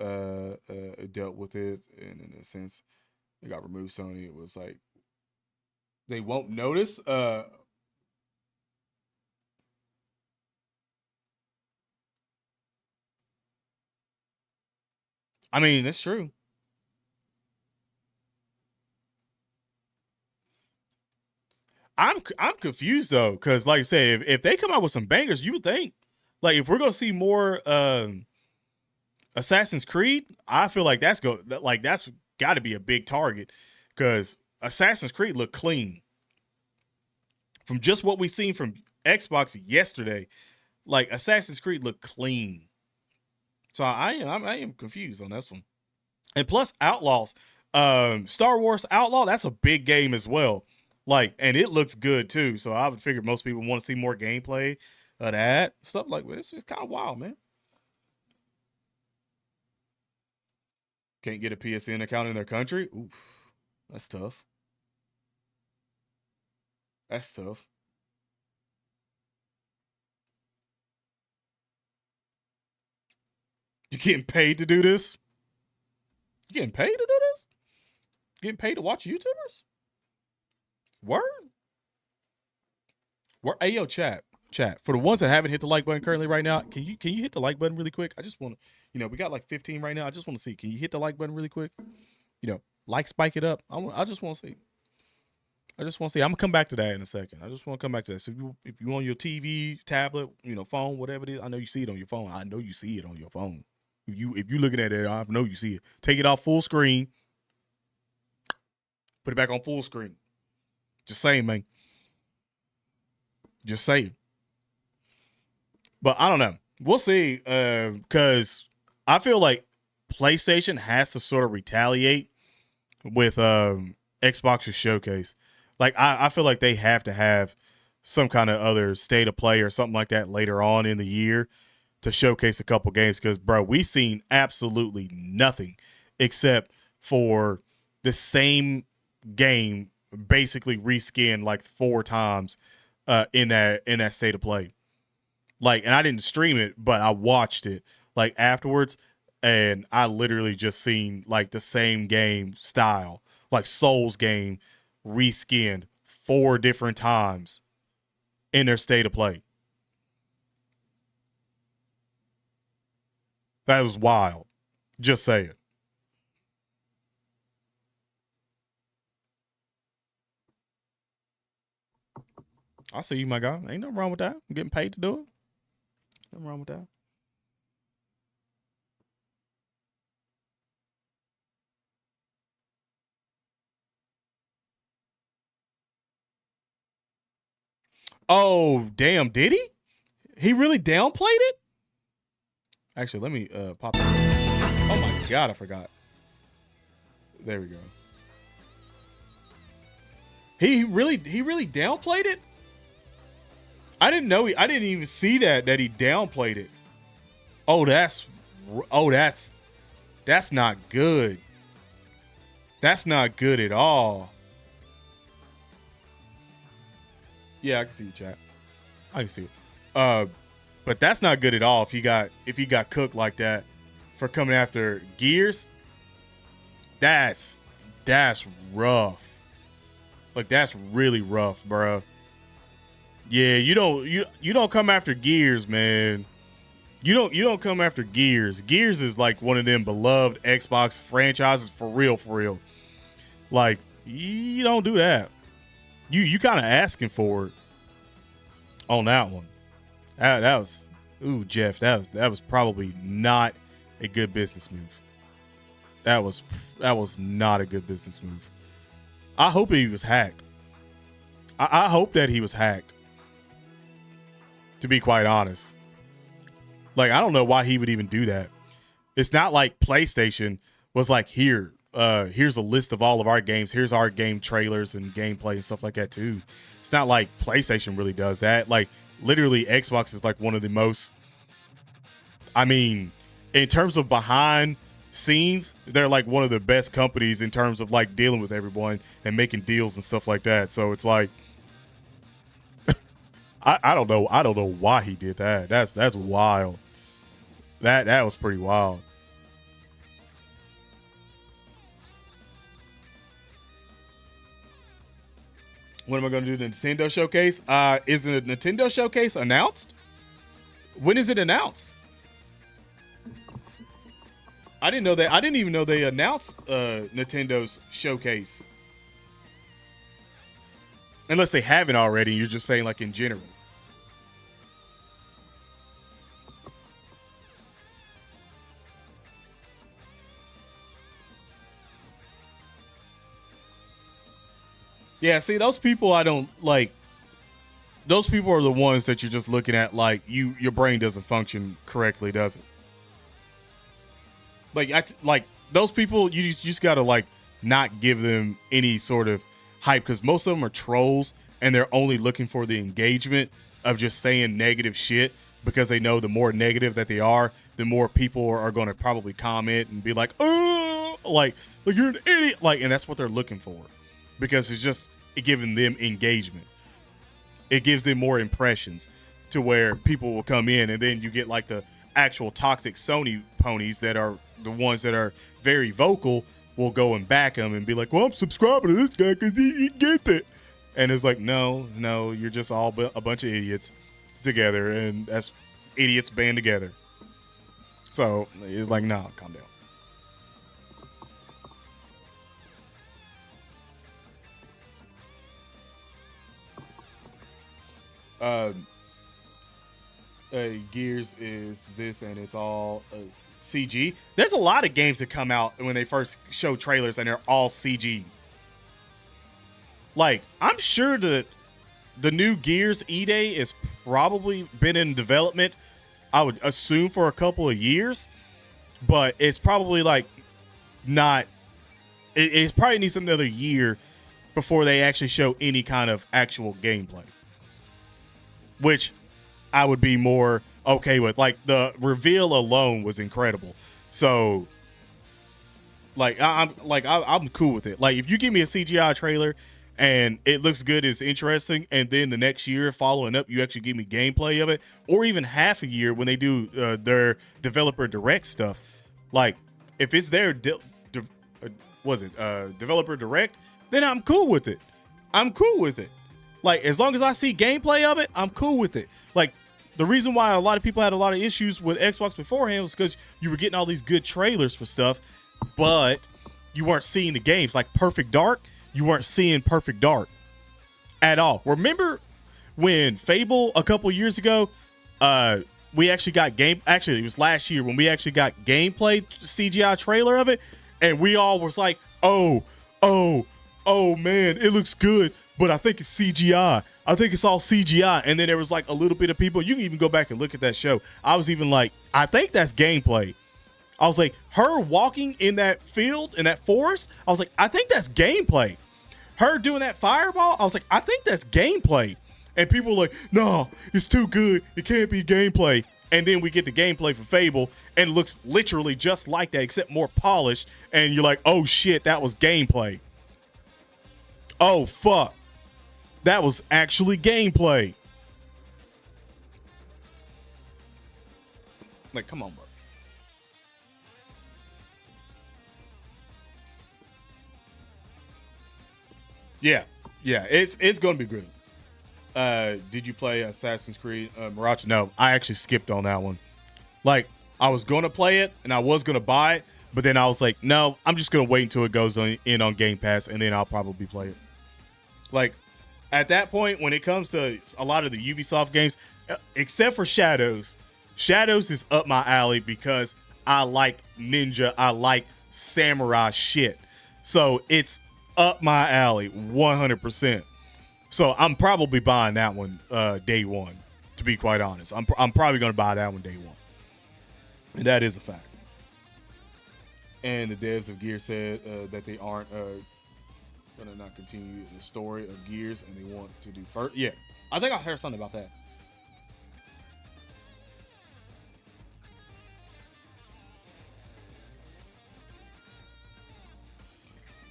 dealt with it, and in a sense, it got removed. Sony. It was like they won't notice. I mean, that's true. I'm confused though, because like I said, if they come out with some bangers, you would think, like, if we're gonna see more Assassin's Creed, I feel like that's got to be a big target, because Assassin's Creed looked clean from just what we seen from Xbox yesterday. Like, Assassin's Creed looked clean. So I am confused on this one. And plus, Outlaws, Star Wars Outlaw, that's a big game as well. Like, and it looks good too. So I would figure most people want to see more gameplay of that stuff. Like this. It's kind of wild, man. Can't get a PSN account in their country. Oof, that's tough. That's tough. You getting paid to do this? You getting paid to do this? Getting paid to watch YouTubers? Word? Hey, yo, chat. For the ones that haven't hit the like button currently right now, can you hit the like button really quick? I just want to, we got like 15 right now. I just want to see. Can you hit the like button really quick? Spike it up. I just want to see. I'm gonna come back to that in a second. I just want to come back to that. So if you on your TV, tablet, phone, whatever it is, I know you see it on your phone. I know you see it on your phone. If you looking at it, I know you see it. Take it off full screen. Put it back on full screen. Just saying, man. Just saying. But I don't know. We'll see. Because I feel like PlayStation has to sort of retaliate with Xbox's showcase. Like, I feel like they have to have some kind of other state of play or something like that later on in the year to showcase a couple games. Because, bro, we've seen absolutely nothing except for the same game basically reskinned like 4 times in that state of play. Like, and I didn't stream it, but I watched it like afterwards, and I literally just seen like the same game style, like Souls game reskinned 4 different times in their state of play. That was wild. Just saying. I see you, my guy. Ain't nothing wrong with that. I'm getting paid to do it. Nothing wrong with that. Oh, damn. Did he? He really downplayed it? Actually, let me pop it. Oh, my God. I forgot. There we go. He really downplayed it? I didn't know. I didn't even see that he downplayed it. Oh, that's not good. That's not good at all. Yeah, I can see you, chat. I can see it. But that's not good at all. If he got cooked like that for coming after Gears, that's rough. Like, that's really rough, bro. Yeah, you don't come after Gears, man. You don't come after Gears. Gears is like one of them beloved Xbox franchises for real. Like, you don't do that. You kind of asking for it on that one. That was, ooh, Jeff, that was probably not a good business move. That was not a good business move. I hope he was hacked. I hope that he was hacked, to be quite honest. Like, I don't know why he would even do that. It's not like PlayStation was like, here's a list of all of our games. Here's our game trailers and gameplay and stuff like that too. It's not like PlayStation really does that. Like, literally, Xbox is like one of the most, I mean, in terms of behind scenes, they're like one of the best companies in terms of like dealing with everyone and making deals and stuff like that. So it's like, I don't know why he did that. That's wild. That was pretty wild. When am I going to do the Nintendo showcase? Is the Nintendo showcase announced? When is it announced? I didn't know that. I didn't even know they announced Nintendo's showcase. Unless they haven't already. You're just saying like in general. Yeah, see, those people I don't like. Those people are the ones that you're just looking at like your brain doesn't function correctly, does it? Like those people, you just gotta like not give them any sort of hype, because most of them are trolls and they're only looking for the engagement of just saying negative shit, because they know the more negative that they are, the more people are going to probably comment and be like, oh, like you're an idiot, like, and that's what they're looking for, because it's just giving them engagement. It gives them more impressions to where people will come in, and then you get like the actual toxic Sony ponies that are the ones that are very vocal will go and back them and be like, well, I'm subscribing to this guy because he gets it. And it's like, no, you're just all a bunch of idiots together, and that's idiots band together. So it's like, nah, calm down. Gears is this, and it's all CG. There's a lot of games that come out when they first show trailers and they're all CG. Like, I'm sure that the new Gears E-Day has probably been in development, I would assume, for a couple of years, but it's probably like not, it probably needs another year before they actually show any kind of actual gameplay, which I would be more okay with. Like, the reveal alone was incredible. So I'm cool with it. Like, if you give me a CGI trailer and it looks good, it's interesting, and then the next year following up, you actually give me gameplay of it, or even half a year when they do their developer direct stuff. Like, if it's their developer direct, then I'm cool with it. Like, as long as I see gameplay of it, I'm cool with it. Like, the reason why a lot of people had a lot of issues with Xbox beforehand was because you were getting all these good trailers for stuff, but you weren't seeing the games. Like Perfect Dark, you weren't seeing Perfect Dark at all. Remember when Fable a couple years ago, we actually got it was last year when we actually got gameplay CGI trailer of it, and we all was like, oh man, it looks good, but I think it's CGI. I think it's all CGI. And then there was like a little bit of people, you can even go back and look at that show. I was even like, I think that's gameplay. I was like, her walking in that field, in that forest, I was like, I think that's gameplay. Her doing that fireball, I was like, I think that's gameplay. And people were like, no, it's too good. It can't be gameplay. And then we get the gameplay for Fable, and it looks literally just like that, except more polished. And you're like, oh shit, that was gameplay. Oh fuck. That was actually gameplay. Like, come on, bro. Yeah, it's gonna be good. Did you play Assassin's Creed Mirage? No, I actually skipped on that one. Like, I was going to play it and I was going to buy it, but then I was like, no, I'm just going to wait until it goes in on Game Pass, and then I'll probably play it. Like, at that point, when it comes to a lot of the Ubisoft games, except for Shadows is up my alley because I like ninja, I like samurai shit. So it's up my alley 100%. So I'm probably buying that one day one, to be quite honest. I'm probably going to buy that one day one. And that is a fact. And the devs of Gears said that they aren't going to not continue the story of Gears, and they want to do first. Yeah, I think I heard something about that.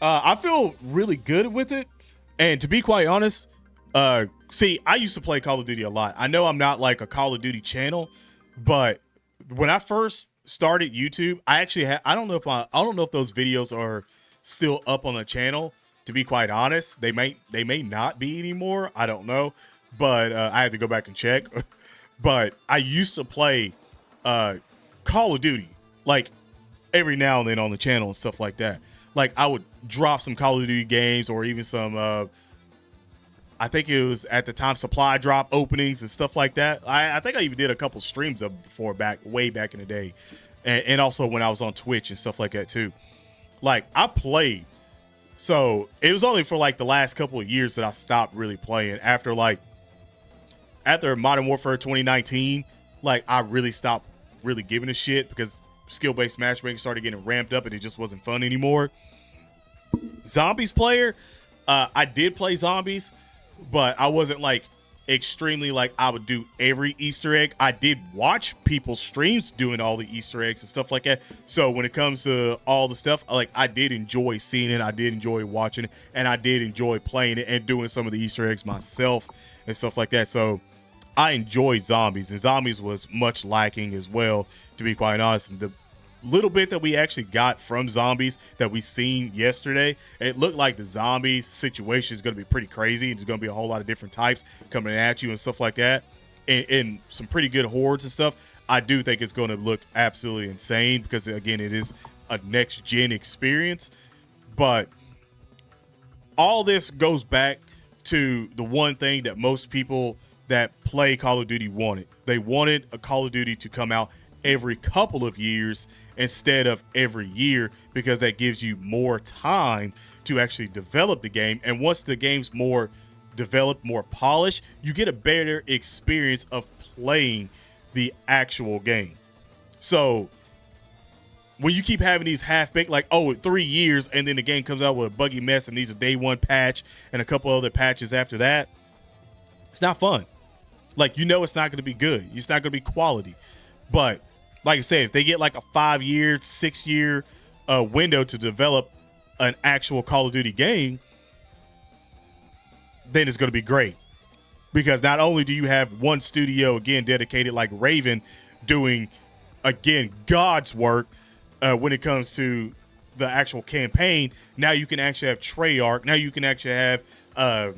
I feel really good with it. And to be quite honest, see, I used to play Call of Duty a lot. I know I'm not like a Call of Duty channel, but when I first started YouTube, I actually had, I don't know if those videos are still up on the channel. To be quite honest, they may not be anymore. I don't know, but I have to go back and check. But I used to play Call of Duty like every now and then on the channel and stuff like that. Like, I would drop some Call of Duty games, or even some, I think it was at the time, supply drop openings and stuff like that. I think I even did a couple streams of it before, way back in the day. And also when I was on Twitch and stuff like that too. Like, I played. So it was only for like the last couple of years that I stopped really playing. After Modern Warfare 2019, like, I really stopped really giving a shit because skill-based matchmaking started getting ramped up and it just wasn't fun anymore. Zombies player, I did play Zombies, but I wasn't like extremely like I would do every Easter egg. I did watch people's streams doing all the Easter eggs and stuff like that. So when it comes to all the stuff, like, I did enjoy seeing it, I did enjoy watching it, and I did enjoy playing it and doing some of the Easter eggs myself and stuff like that. So I enjoyed Zombies, and Zombies was much lacking as well, to be quite honest. And the little bit that we actually got from Zombies that we seen yesterday, it looked like the zombie situation is going to be pretty crazy. There's going to be a whole lot of different types coming at you and stuff like that, and some pretty good hordes and stuff. I do think it's going to look absolutely insane because, again, it is a next-gen experience. But all this goes back to the one thing that most people that play Call of Duty wanted. They wanted a Call of Duty to come out every couple of years instead of every year, because that gives you more time to actually develop the game. And once the game's more developed, more polished, you get a better experience of playing the actual game. So when you keep having these half-baked, like, oh, 3 years, and then the game comes out with a buggy mess and needs a day one patch and a couple other patches after that, it's not fun. Like, you know, it's not going to be good. It's not going to be quality. But like I said, if they get like a 5-year, 6-year window to develop an actual Call of Duty game, then it's going to be great. Because not only do you have one studio, again, dedicated like Raven, doing, again, God's work when it comes to the actual campaign, now you can actually have Treyarch. Now you can actually have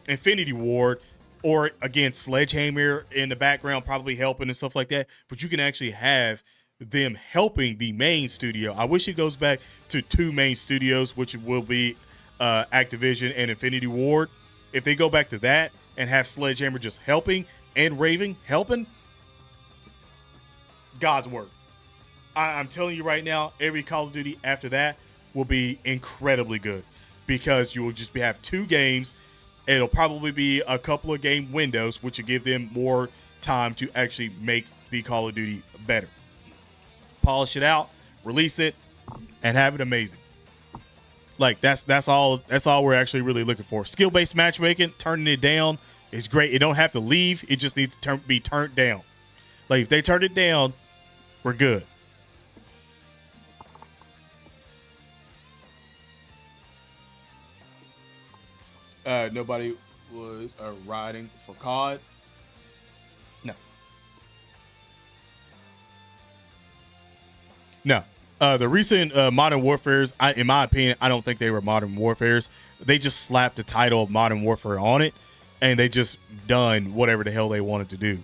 Infinity Ward, or, again, Sledgehammer in the background probably helping and stuff like that. But you can actually have them helping the main studio. I wish it goes back to 2 main studios, which will be Activision and Infinity Ward. If they go back to that and have Sledgehammer just helping and Raven helping, God's work. I'm telling you right now, every Call of Duty after that will be incredibly good, because you will just have 2 games. It'll probably be a couple of game windows, which will give them more time to actually make the Call of Duty better. Polish it out, release it, and have it amazing. Like, that's all we're actually really looking for. Skill-based matchmaking, turning it down is great. It don't have to leave. It just needs to be turned down. Like, if they turn it down, we're good. Nobody was riding for COD. No. The recent Modern Warfares, in my opinion, I don't think they were Modern Warfares. They just slapped the title of Modern Warfare on it, and they just done whatever the hell they wanted to do.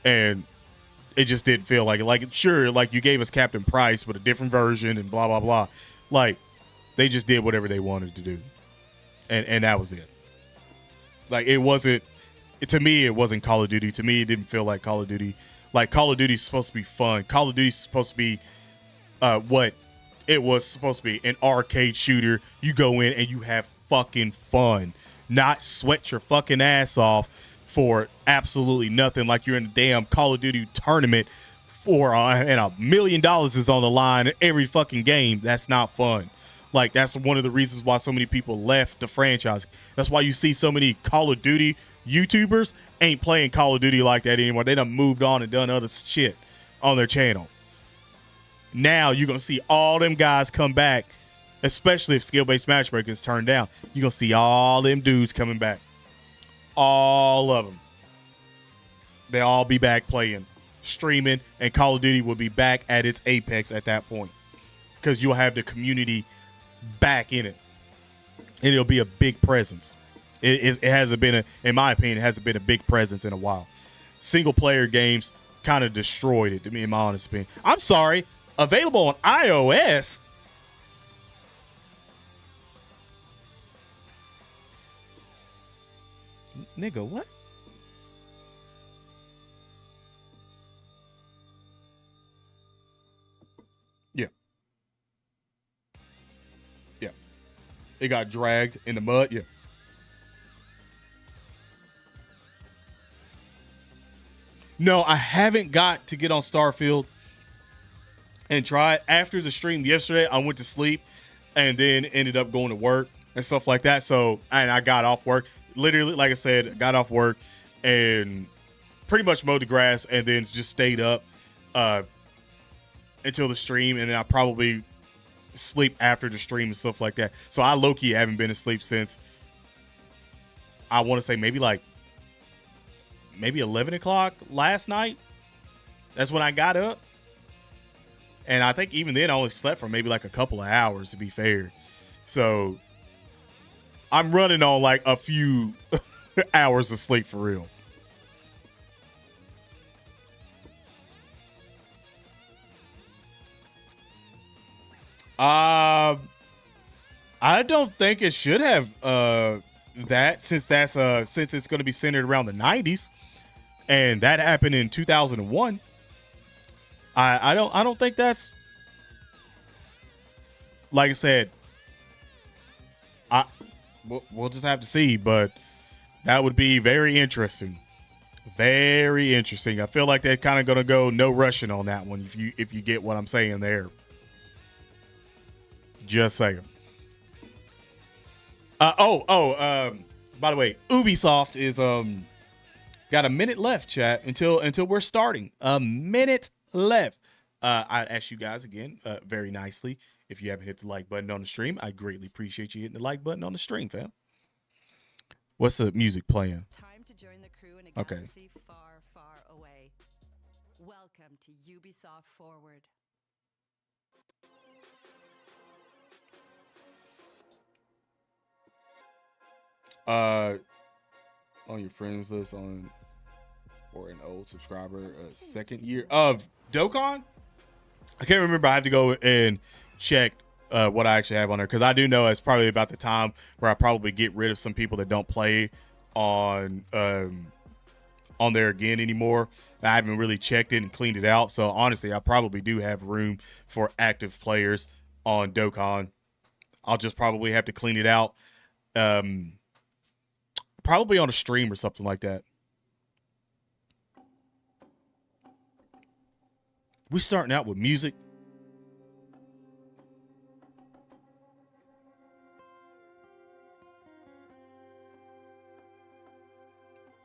And it just didn't feel like it. Like, sure, like you gave us Captain Price, but a different version and blah, blah, blah. Like, they just did whatever they wanted to do. And that was it. Like, it wasn't, to me, it wasn't Call of Duty. To me, it didn't feel like Call of Duty. Like, Call of Duty is supposed to be fun. Call of Duty is supposed to be what it was supposed to be, an arcade shooter. You go in and you have fucking fun. Not sweat your fucking ass off for absolutely nothing, like you're in a damn Call of Duty tournament for and $1 million is on the line every fucking game. That's not fun. Like, that's one of the reasons why so many people left the franchise. That's why you see so many Call of Duty YouTubers ain't playing Call of Duty like that anymore. They done moved on and done other shit on their channel. Now you're going to see all them guys come back, especially if skill-based matchmaking is turned down. You're going to see all them dudes coming back. All of them. They'll all be back playing, streaming, and Call of Duty will be back at its apex at that point because you'll have the community back in it, and it'll be a big presence. It hasn't been, in my opinion, it hasn't been a big presence in a while. Single-player games kind of destroyed it, to me, in my honest opinion. I'm sorry, available on iOS. Nigga, what? Yeah. Yeah. It got dragged in the mud. Yeah. No, I haven't got to get on Starfield and try it. After the stream yesterday, I went to sleep and then ended up going to work and stuff like that. So, and I got off work. Literally, like I said, got off work and pretty much mowed the grass and then just stayed up until the stream. And then I probably sleep after the stream and stuff like that. So I low-key haven't been asleep since, I want to say maybe 11 o'clock last night. That's when I got up. And I think even then I only slept for maybe like a couple of hours, to be fair. So I'm running on like a few hours of sleep for real. I don't think it should have that, since it's going to be centered around the 90s, and that happened in 2001. I don't think that's, like I said, we'll just have to see, but that would be very interesting. Very interesting. I feel like they're kind of going to go no Russian on that one, if you get what I'm saying there. Just saying. By the way, Ubisoft is got a minute left, chat, until we're starting. A minute left. I ask you guys again, very nicely, if you haven't hit the like button on the stream, I greatly appreciate you hitting the like button on the stream, fam. What's the music playing? Time to join the crew in a galaxy far, far away. Welcome to Ubisoft Forward. On your friends list or an old subscriber, second year of Dokkan. I can't remember. I have to go and check what I actually have on there, because I do know it's probably about the time where I probably get rid of some people that don't play on there again anymore. I haven't really checked it and cleaned it out, so honestly, I probably do have room for active players on Dokkan. I'll just probably have to clean it out. Probably on a stream or something like that. We starting out with music.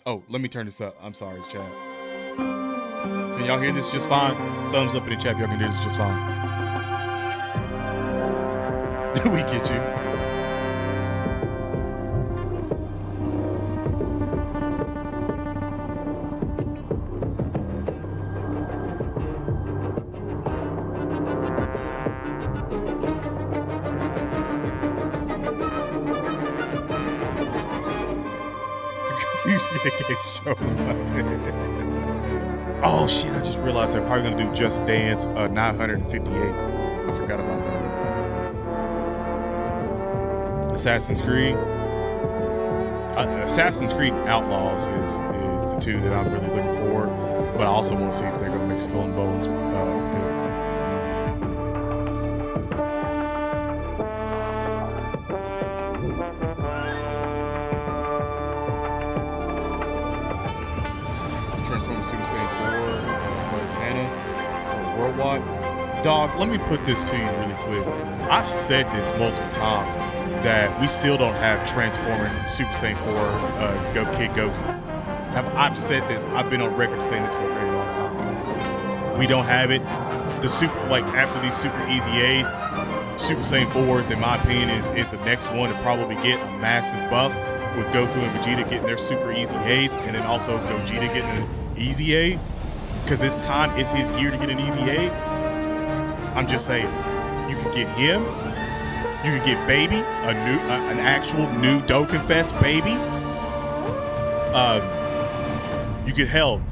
Oh, let me turn this up. I'm sorry, chat. Can y'all hear this just fine? Thumbs up in the chat if y'all can hear this just fine. We get you. Oh shit! I just realized they're probably gonna do Just Dance 958. I forgot about that. Assassin's Creed. Assassin's Creed Outlaws is the two that I'm really looking for, but I also want to see if they're gonna make Skull and Bones good. Transformers Super Saiyan 4, Montana, Worldwide. Dog, let me put this to you really quick. I've said this multiple times that we still don't have Transforming Super Saiyan 4 Go Kid Goku. I've said this. I've been on record saying this for a very long time. We don't have it. The super, like after these Super Easy A's, Super Saiyan 4s, in my opinion, is the next one to probably get a massive buff, with Goku and Vegeta getting their Super Easy A's, and then also Gogeta getting an Easy A, because it's time, it's his year to get an Easy A. I'm just saying, you could get him, you could get Baby, an actual new Dokkan Fest Baby. You could hell,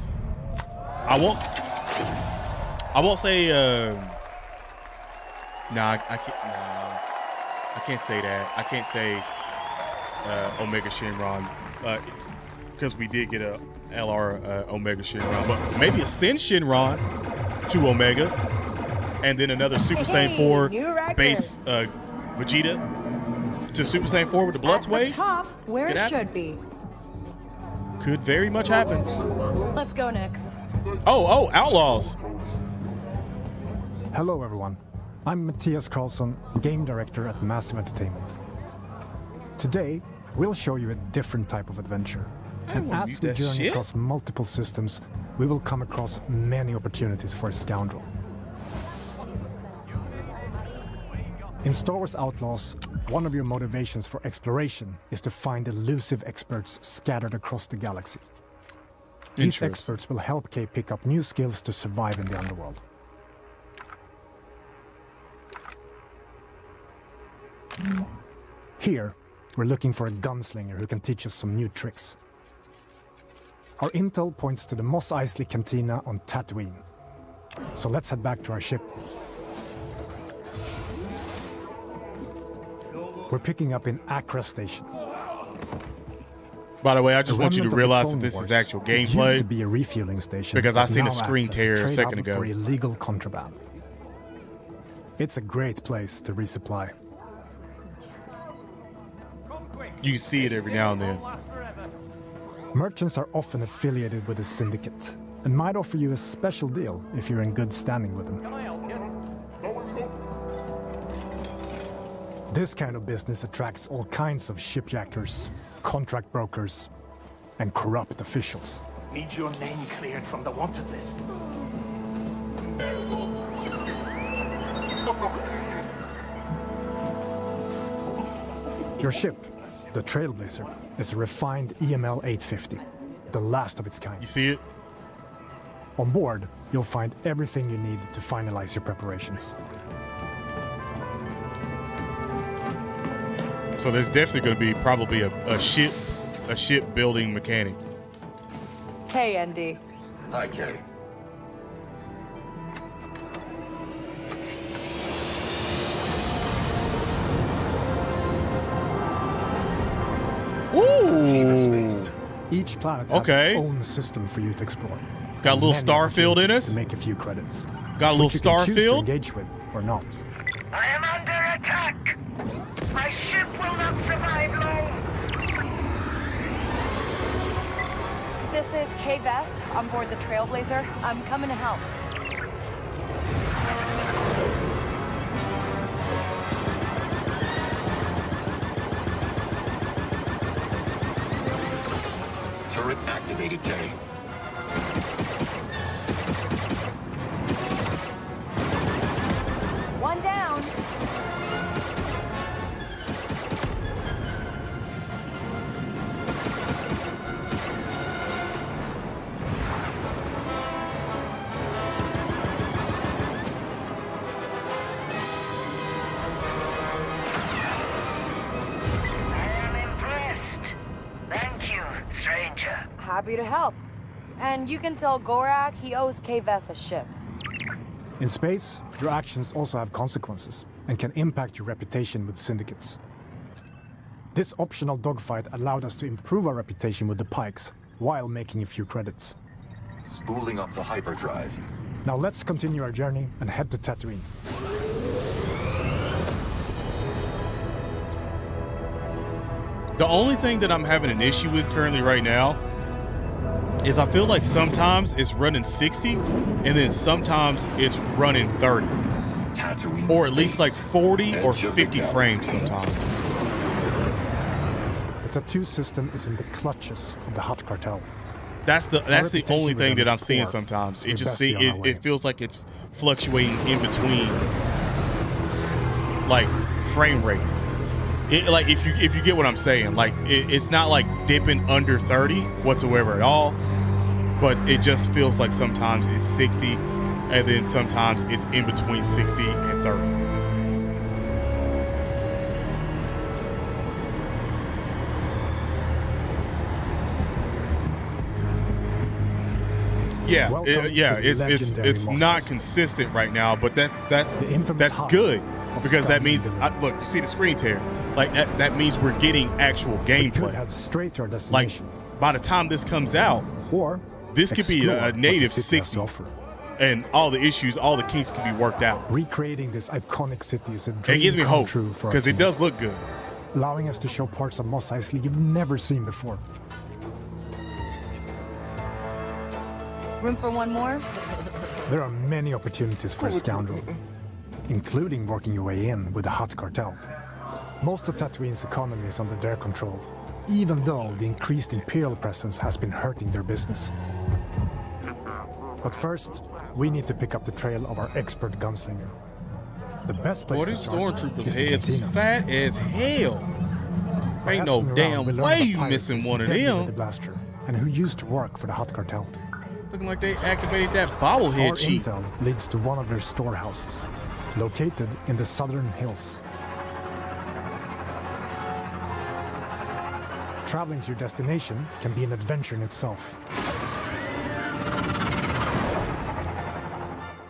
I won't say I can't say that. I can't say Omega Shenron, because we did get a LR Omega Shenron, but maybe a Sin Shenron to Omega, and then another Super Saiyan 4 base Vegeta to Super Saiyan 4 with the Blood Sway. Top where it should be. Could very much happen. Let's go, Nix. Oh, Outlaws. Hello, everyone. I'm Matthias Karlsson, Game Director at Massive Entertainment. Today, we'll show you a different type of adventure. And as we journey across multiple systems, we will come across many opportunities for a scoundrel. In Star Wars Outlaws, one of your motivations for exploration is to find elusive experts scattered across the galaxy. These experts will help Kay pick up new skills to survive in the underworld. Here, we're looking for a gunslinger who can teach us some new tricks. Our intel points to the Mos Eisley Cantina on Tatooine. So let's head back to our ship. We're picking up in Accra Station. By the way, I just want you to realize that this is actual gameplay. Used to be a refueling station, because I seen a screen tear a second ago. For illegal contraband. It's a great place to resupply. You see it every now and then. Merchants are often affiliated with a syndicate and might offer you a special deal if you're in good standing with them. This kind of business attracts all kinds of shipjackers, contract brokers, and corrupt officials. Need your name cleared from the wanted list. Your ship, the Trailblazer, is a refined EML 850, the last of its kind. You see it? On board, you'll find everything you need to finalize your preparations. So there's definitely going to be probably a ship building mechanic. Hey, Andy. Hi, Kay. Ooh. Each planet has its own system for you to explore. Got a little star field in us. To make a few credits. Got a little star field. field. Engage with or not. I am under attack. My ship will not survive long. This is Kay Vess on board the Trailblazer. I'm coming to help. Turret activated, Kay. One down. I am impressed. Thank you, stranger. Happy to help. And you can tell Gorak he owes K-Vess a ship. In space, your actions also have consequences and can impact your reputation with syndicates. This optional dogfight allowed us to improve our reputation with the Pikes while making a few credits. Spooling up the hyperdrive. Now let's continue our journey and head to Tatooine. The only thing that I'm having an issue with currently right now is I feel like sometimes it's running 60 and then sometimes it's running 30. Tatooine or at least like 40 or Edge of 50 the frames galaxy. sometimes. The tattoo system is in the clutches of the Hutt cartel. That's the only thing that I'm seeing poor, sometimes. so It we just best be on our way. it feels like it's fluctuating in between like frame rate. Like if you get what I'm saying, like it's not like dipping under 30 whatsoever at all, but it just feels like sometimes it's 60 and then sometimes it's in between 60 and 30. Yeah, Welcome to the it's legendary not Mosfest. consistent right now, but that's infamous hub good of because that Sky means Mobility. look, you see the screen tear, like that means we're getting actual We could gameplay. head straight to our Like destination, by the time this comes out, or this could be explore a what the native city has to 60, offer. and all the issues, all the kinks can be worked out. Recreating this iconic city is a It dream gives me come hope true for our because it team, does look good. allowing us to show parts of Mos Eisley you've never seen before. Room for one more? There are many opportunities for a scoundrel, including working your way in with the Hutt cartel. Most of Tatooine's economy is under their control, even though the increased Imperial presence has been hurting their business. But first, we need to pick up the trail of our expert gunslinger. The best place Boy, to these start stormtroopers' is the heads was cantina. fat as hell. By Ain't no asking around, we damn learned way of a you pirate missing who's one of deadly with them. the blaster, and who used to work for the Hutt cartel. Looking like they activated that Our bobblehead cheat. intel leads to one of their storehouses, located in the southern hills. Traveling to your destination can be an adventure in itself.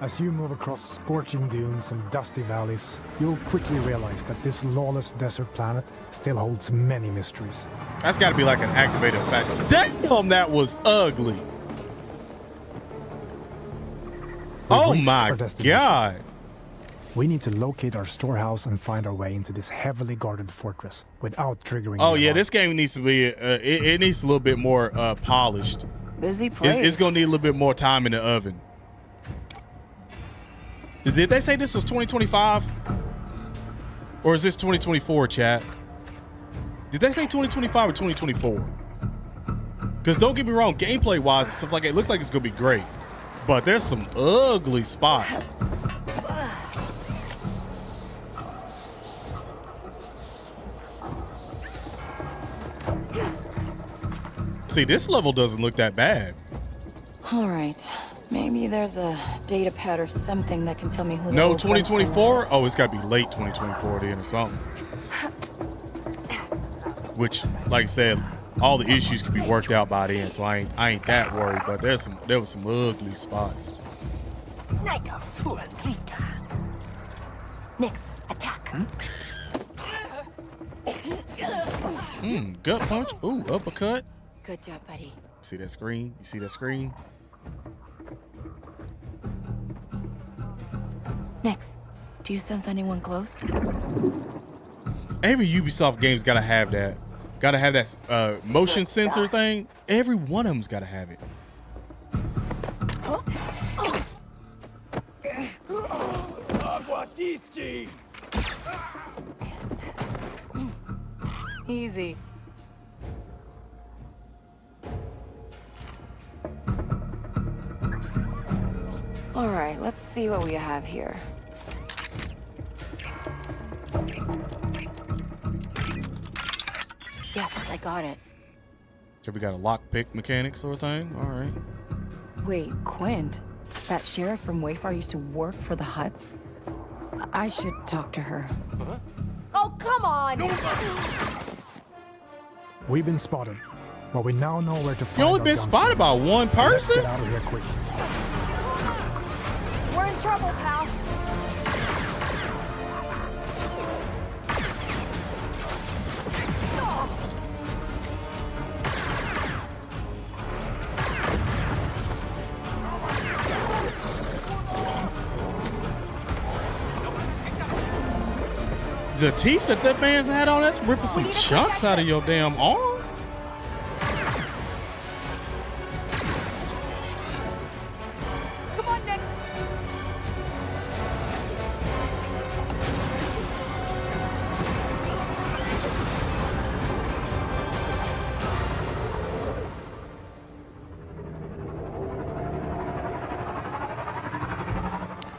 As you move across scorching dunes and dusty valleys, you'll quickly realize that this lawless desert planet still holds many mysteries. That's got to be like an activated fact. Damn, that was ugly. Oh reached my our destination. god. We need to locate our storehouse and find our way into this heavily guarded fortress without triggering. Oh the yeah, alarm. this game needs to be it needs a little bit more polished. Busy place. It's gonna need a little bit more time in the oven. Did they say this was 2025? Or is this 2024, chat? Did they say 2025 or 2024? Because don't get me wrong, gameplay wise and stuff like that, it looks like it's gonna be great. But there's some ugly spots. See, this level doesn't look that bad. All right. Maybe there's a data pad or something that can tell me who. No, the old 2024? gunslinger is. Oh, it's got to be late 2024 then or something. Which, like I said, all the issues could be worked out by then, so I ain't that worried. But there was some ugly spots. Nix, attack. Gut punch. Ooh, uppercut. Good job, buddy. See that screen? You see that screen? Nix, do you sense anyone close? Every Ubisoft game's gotta have that. Gotta have that motion sensor thing. Every one of them's gotta have it. Easy. All right, let's see what we have here. Yes, I got it. So we got a lockpick mechanic sort of thing. All right. Wait, Quint, that sheriff from Wayfar used to work for the Hutts? I should talk to her. Oh, come on! We've been spotted. Well, we now know where to find You only our been gunslinger. spotted by one person? Let's get out of here quick. We're in trouble, pal. The teeth that man's had on, that's ripping some chunks out of your damn arm. Come on, Nick.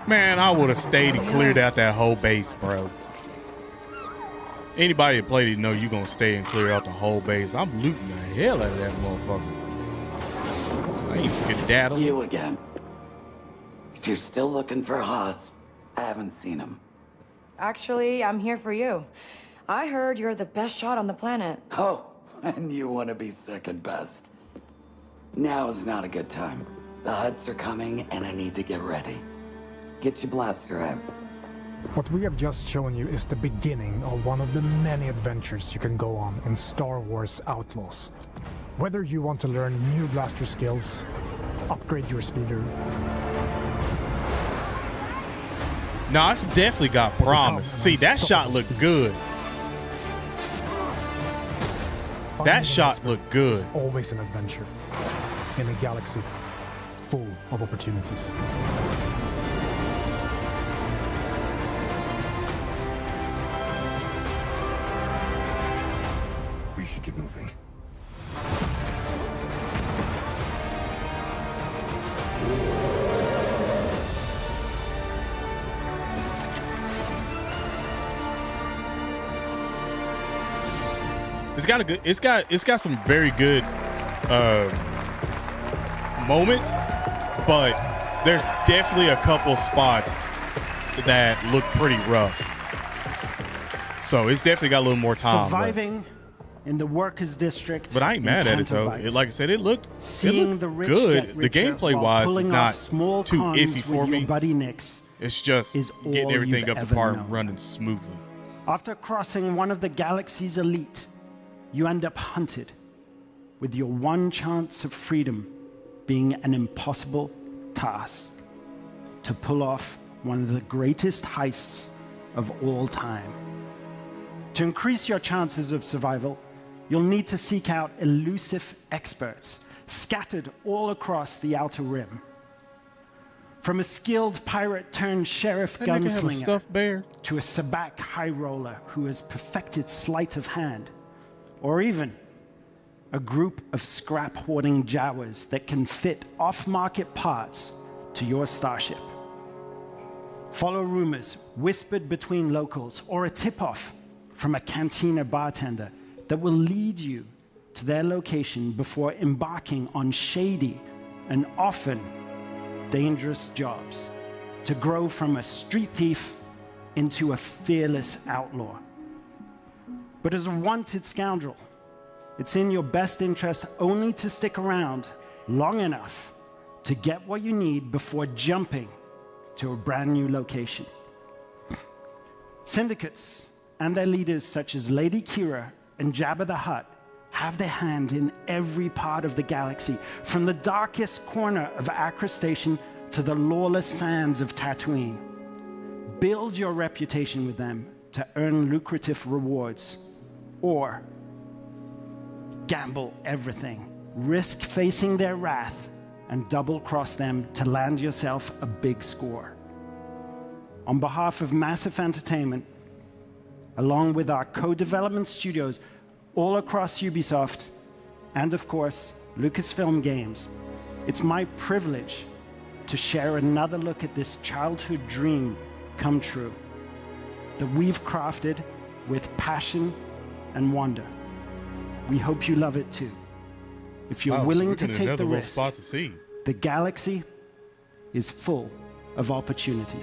Man, I would have stayed and cleared out that whole base, bro. Anybody that played it know you gonna stay and clear out the whole base. I'm looting the hell out of that motherfucker. I ain't skedaddle. You again. If you're still looking for Haas, I haven't seen him. Actually, I'm here for you. I heard you're the best shot on the planet. Oh, and you want to be second best. Now is not a good time. The Huts are coming, and I need to get ready. Get your blaster out. What we have just shown you is the beginning of one of the many adventures you can go on in Star Wars Outlaws. Whether you want to learn new blaster skills, upgrade your speeder. No, it's definitely got promise. See, that shot looked good. That shot looked good. It's always an adventure in a galaxy full of opportunities. We should get moving. It's got a good. It's got some very good moments, but there's definitely a couple spots that look pretty rough. So it's definitely got a little more time. Surviving in the workers' district. But I ain't mad at it though. Like I said, it looked good. The gameplay wise is not too iffy for me. Buddy Nix it's just getting everything up to par and running smoothly. After crossing one of the galaxy's elite, you end up hunted, with your one chance of freedom being an impossible task to pull off one of the greatest heists of all time. To increase your chances of survival, you'll need to seek out elusive experts scattered all across the Outer Rim. From a skilled pirate turned sheriff gunslinger to a sabacc high roller who has perfected sleight of hand, or even a group of scrap hoarding Jawas that can fit off-market parts to your starship. Follow rumors whispered between locals or a tip-off from a cantina bartender that will lead you to their location before embarking on shady and often dangerous jobs to grow from a street thief into a fearless outlaw. But as a wanted scoundrel, it's in your best interest only to stick around long enough to get what you need before jumping to a brand new location. Syndicates and their leaders such as Lady Kira and Jabba the Hutt have their hand in every part of the galaxy, from the darkest corner of Acre Station to the lawless sands of Tatooine. Build your reputation with them to earn lucrative rewards, or gamble everything, risk facing their wrath, and double-cross them to land yourself a big score. On behalf of Massive Entertainment, along with our co-development studios all across Ubisoft, and of course, Lucasfilm Games, it's my privilege to share another look at this childhood dream come true that we've crafted with passion and wonder. We hope you love it too. If you're willing to take the risk, the galaxy is full of opportunity.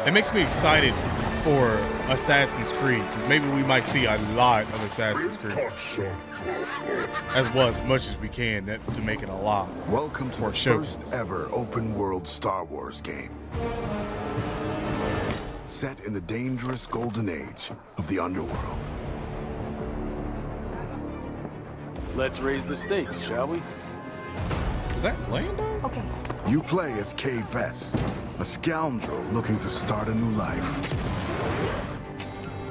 It makes me excited for Assassin's Creed, because maybe we might see a lot of Assassin's Creed, as well as much as we can to make it a lot. Welcome to the first ever open world Star Wars game, set in the dangerous golden age of the underworld. Let's raise the stakes, shall we? Is that Lando? Okay. You play as Kay Vess, a scoundrel looking to start a new life.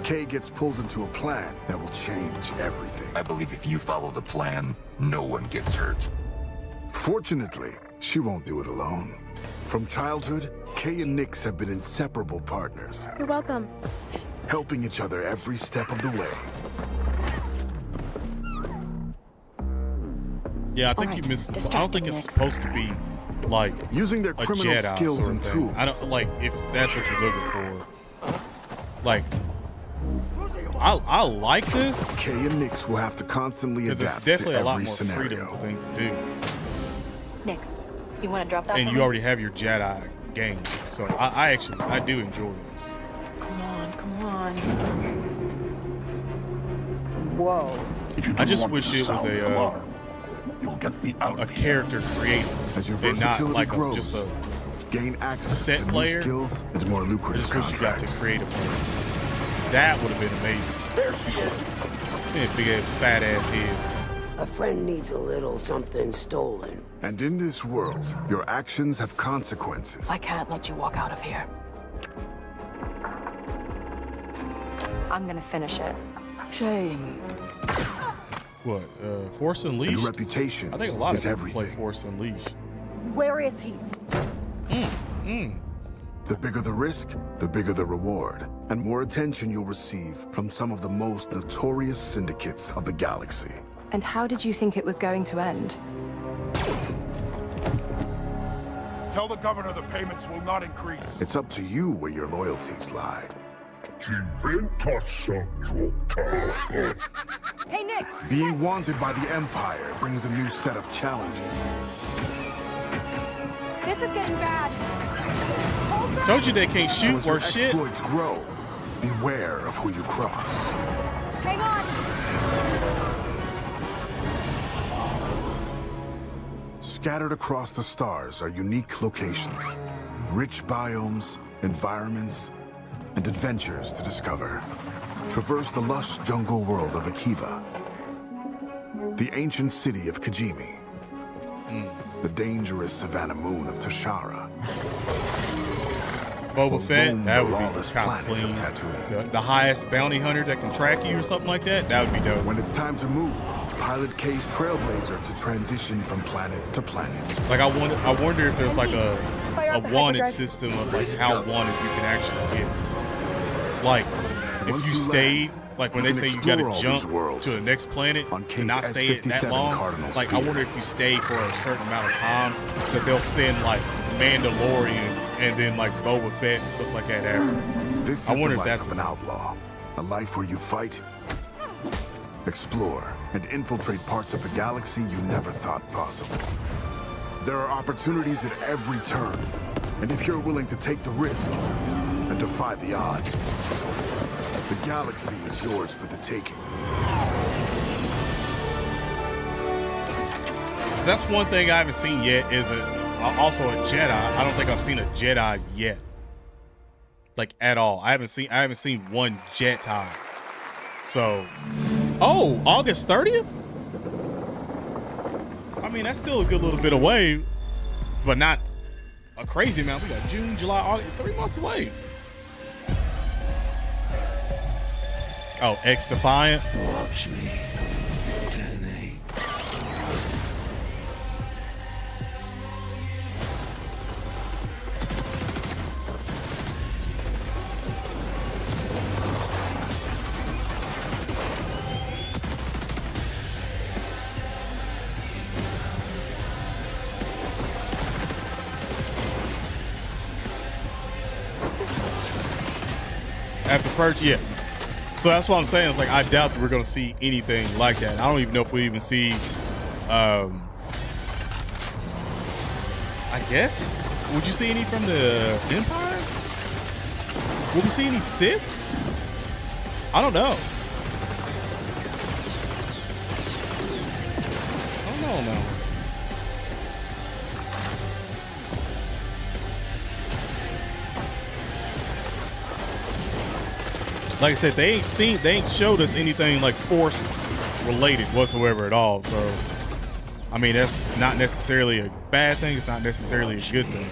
Kay gets pulled into a plan that will change everything. I believe if you follow the plan, no one gets hurt. Fortunately, she won't do it alone. From childhood, Kay and Nix have been inseparable partners. You're welcome. Helping each other every step of the way. Yeah, I think you missed. I don't think it's supposed to be like using their a criminal Jedi skills sort of and thing. tools. I don't like if that's what you're looking for. Like, I like this. Kay and Nix will have to constantly because it's adapt definitely to a lot every more scenario. freedom to things to do. Nix, you want to drop that? And for you me? already have your Jedi game, so I do enjoy this. Come on. Whoa. I just wish it was a character creator As your and not versatility like grows, just a gain access set to player. new skills and more I lucrative just wish you got to contracts. create a player. That would have been amazing. There she is. Big ass fat ass head. A friend needs a little something stolen. And in this world, your actions have consequences. I can't let you walk out of here. I'm gonna finish it. Shame. What? Force Unleashed? And reputation I think a lot of is people play everything. Force Unleashed. Where is he? The bigger the risk, the bigger the reward, and more attention you'll receive from some of the most notorious syndicates of the galaxy. And how did you think it was going to end? Tell the governor the payments will not increase. It's up to you where your loyalties lie. Hey, Nix! Being wanted by the Empire brings a new set of challenges. This is getting bad. Told you they can't So shoot as your worth shit. exploits grow, beware of who you cross. Hang on! Scattered across the stars are unique locations, rich biomes, environments, and adventures to discover. Traverse the lush jungle world of Akiva, the ancient city of Kijimi, the dangerous savannah moon of Tashara. Boba Fett, that would be lawless kind of planet clean. of Tatooine. The highest bounty hunter that can track you or something like that, that would be dope. When it's time to move, pilot Kay's Trailblazer to transition from planet to planet. Like I wonder if there's like a up the wanted hyperdrive. system of like how wanted you can actually get. Like if Once you you stayed, land, like when you they can say you gotta explore all jump these worlds to the next planet on to Kay's not stay it that S-57 long. Cardinal Like I Speeder. wonder if you stay for a certain amount of time that they'll send like Mandalorians and then like Boba Fett and stuff like that after. This is I wonder the if life that's of an outlaw. A life where you fight, explore, and infiltrate parts of the galaxy you never thought possible. There are opportunities at every turn, and if you're willing to take the risk and defy the odds, the galaxy is yours for the taking. 'Cause that's one thing I haven't seen yet is also a Jedi. I don't think I've seen a Jedi yet, like at all. I haven't seen one Jedi. So, oh, August 30th. I mean, that's still a good little bit away, but not a crazy amount. We got June, July, August, 3 months away. Oh, X Defiant. Watch me. Detonate. After Persia, yeah. So that's what I'm saying. It's like I doubt that we're gonna see anything like that. I don't even know if we even see. I guess. Would you see any from the Empire? Will we see any Siths? I don't know. I don't know. Like I said, they ain't showed us anything like Force related whatsoever at all. So, I mean, that's not necessarily a bad thing. It's not necessarily a good thing.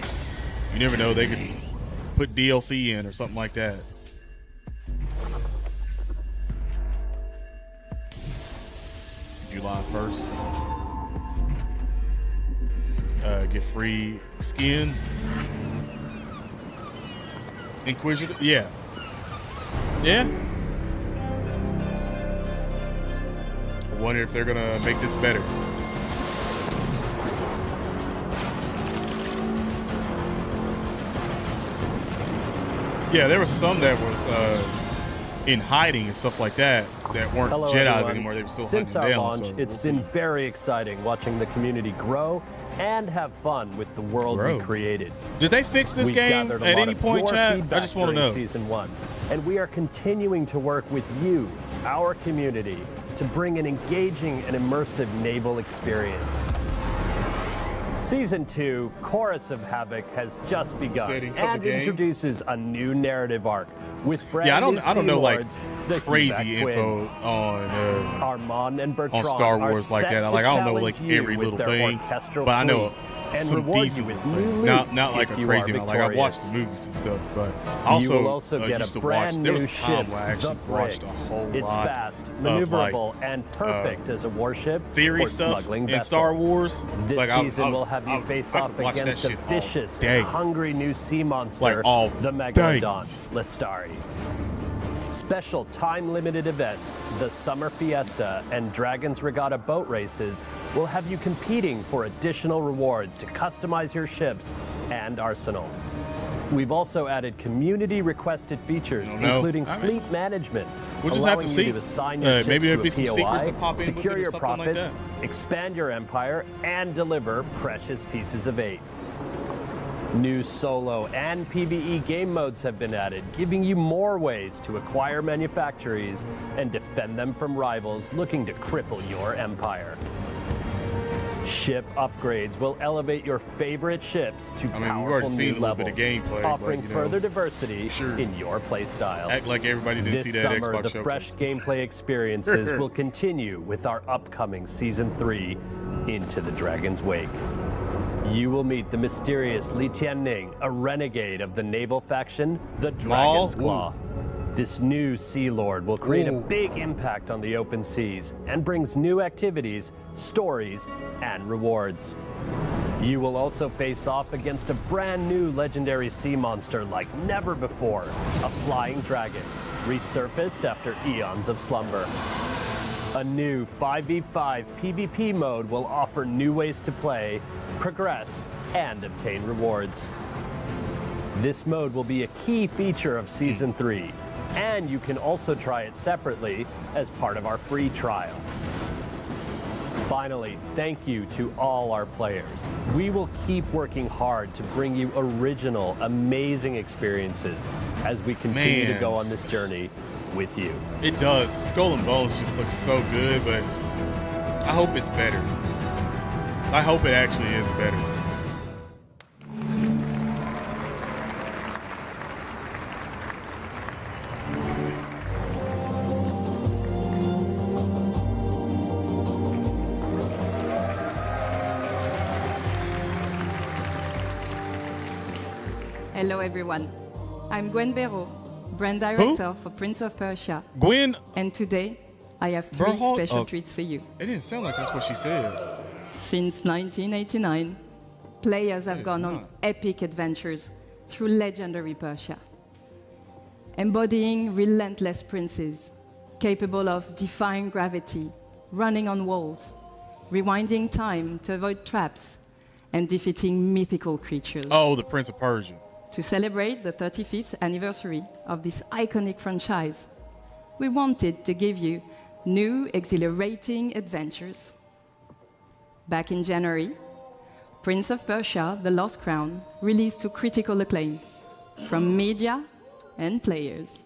You never know. They could put DLC in or something like that. July 1st. Get free skin. Inquisitor. Yeah. Yeah. I wonder if they're gonna make this better. Yeah, there was some that was in hiding and stuff like that weren't Hello, Jedis everyone. anymore. They were still Since hunting our down. launch, So it's we'll been see. very exciting watching the community grow and have fun with the world we created. Did they fix this We've game gathered a at lot any of point, your chat? I feedback just want to during know. Season 1, and we are continuing to work with you, our community, to bring an engaging and immersive naval experience. Season 2, Chorus of Havoc, has just begun Setting up and the game. introduces a new narrative arc with brand Yeah, new I don't know like Sea Lords, the crazy Quebec info twins. on Armand and Bertrand Star are Wars like set that. to Like I don't know challenge like you every with little their thing, orchestral but I know fleet and some reward you decent with things. new Not loot like if a you crazy are amount. Like I watched the victorious. movies and stuff, but You will also get used a to watch. brand There was new a time ship, where I actually the watched Brig. a whole It's lot fast, of maneuverable, like, and perfect as a warship theory or stuff smuggling in vessel. Star Wars. This Like season will have you face off watch that against a shit all vicious day. and hungry new sea monster, Like all the day. Megalodon, Lestari. Special time-limited events, the Summer Fiesta and Dragon's Regatta boat races will have you competing for additional rewards to customize your ships and arsenal. We've also added community-requested features, including fleet management, We'll just have allowing to see. you to assign your ships Maybe there'll to be a some POI, secrets to pop in with it secure or your something like profits, expand your empire, and deliver precious pieces of aid. New solo and PvE game modes have been added, giving you more ways to acquire manufactories and defend them from rivals looking to cripple your empire. Ship upgrades will elevate your favorite ships to we've already powerful seen new a little levels, bit of gameplay, offering but, you know, further diversity in your playstyle. Act like everybody didn't This see that summer, Xbox the showcase. fresh gameplay experiences will continue with our upcoming Season 3, Into the Dragon's Wake. You will meet the mysterious Li Tianning, a renegade of the naval faction, the Dragon's Claw. This new Sea Lord will create a big impact on the open seas and brings new activities, stories, and rewards. You will also face off against a brand new legendary sea monster like never before, a flying dragon, resurfaced after eons of slumber. A new 5v5 PvP mode will offer new ways to play, progress, and obtain rewards. This mode will be a key feature of Season 3, and you can also try it separately as part of our free trial. Finally, thank you to all our players. We will keep working hard to bring you original, amazing experiences as we continue to go on this journey with you. It does. Skull and Bones just looks so good, but I hope it's better. I hope it actually is better. Hello everyone, I'm Gwen Béraud, brand director for Prince of Persia. Gwen? And today, I have three special treats for you. It didn't sound like that's what she said. Since 1989, players have gone on epic adventures through legendary Persia, embodying relentless princes, capable of defying gravity, running on walls, rewinding time to avoid traps, and defeating mythical creatures. Oh, the Prince of Persia. To celebrate the 35th anniversary of this iconic franchise, we wanted to give you new, exhilarating adventures. Back in January, Prince of Persia: The Lost Crown released to critical acclaim, from media and players.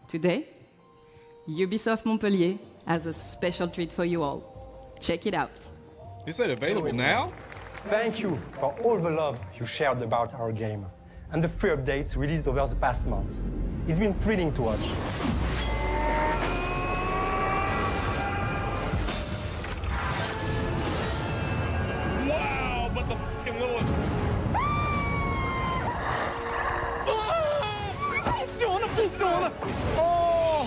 Today, Ubisoft Montpellier has a special treat for you all. Check it out. Is it available now? Thank you for all the love you shared about our game and the free updates released over the past months. It's been thrilling to watch. Wow, but the fucking little... Attenzione! Oh!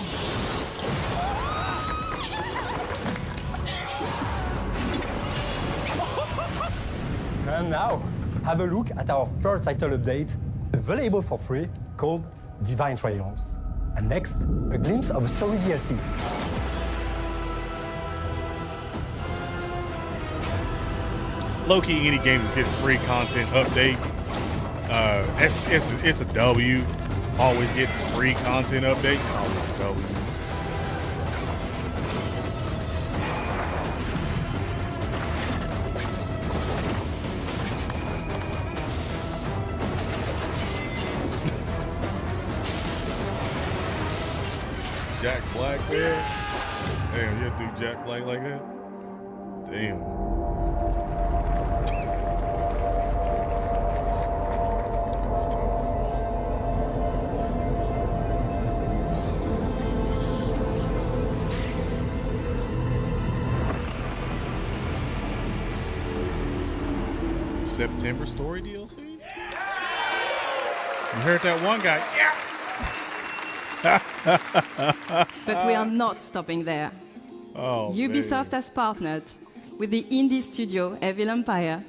And now, have a look at our first title update, available for free, called Divine Triumphs. And next, a glimpse of a story DLC. Low-key, any game is getting free content update. It's a W. Always getting free content updates. It's always a W. Jack Black there? Damn, you do Jack Black like that? Damn. That's tough. September story DLC? You heard that one guy? Yeah. But we are not stopping there. Oh, Ubisoft has partnered with the indie studio Evil Empire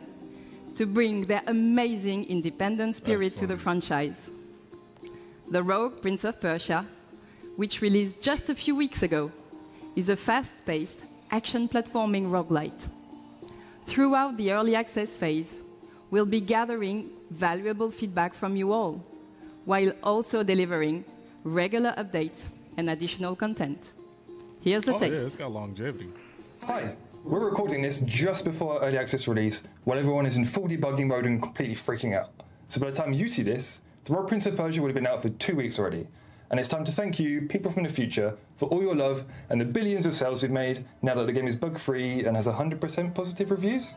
to bring their amazing independent spirit to the franchise. The Rogue Prince of Persia, which released just a few weeks ago, is a fast-paced action platforming roguelite. Throughout the early access phase, we'll be gathering valuable feedback from you all, while also delivering regular updates and additional content. Here's a taste. Yeah, it's got longevity. Hi, we're recording this just before early access release, while everyone is in full debugging mode and completely freaking out. So by the time you see this, the Rogue Prince of Persia would have been out for 2 weeks already. And it's time to thank you, people from the future, for all your love and the billions of sales we've made now that the game is bug-free and has 100% positive reviews.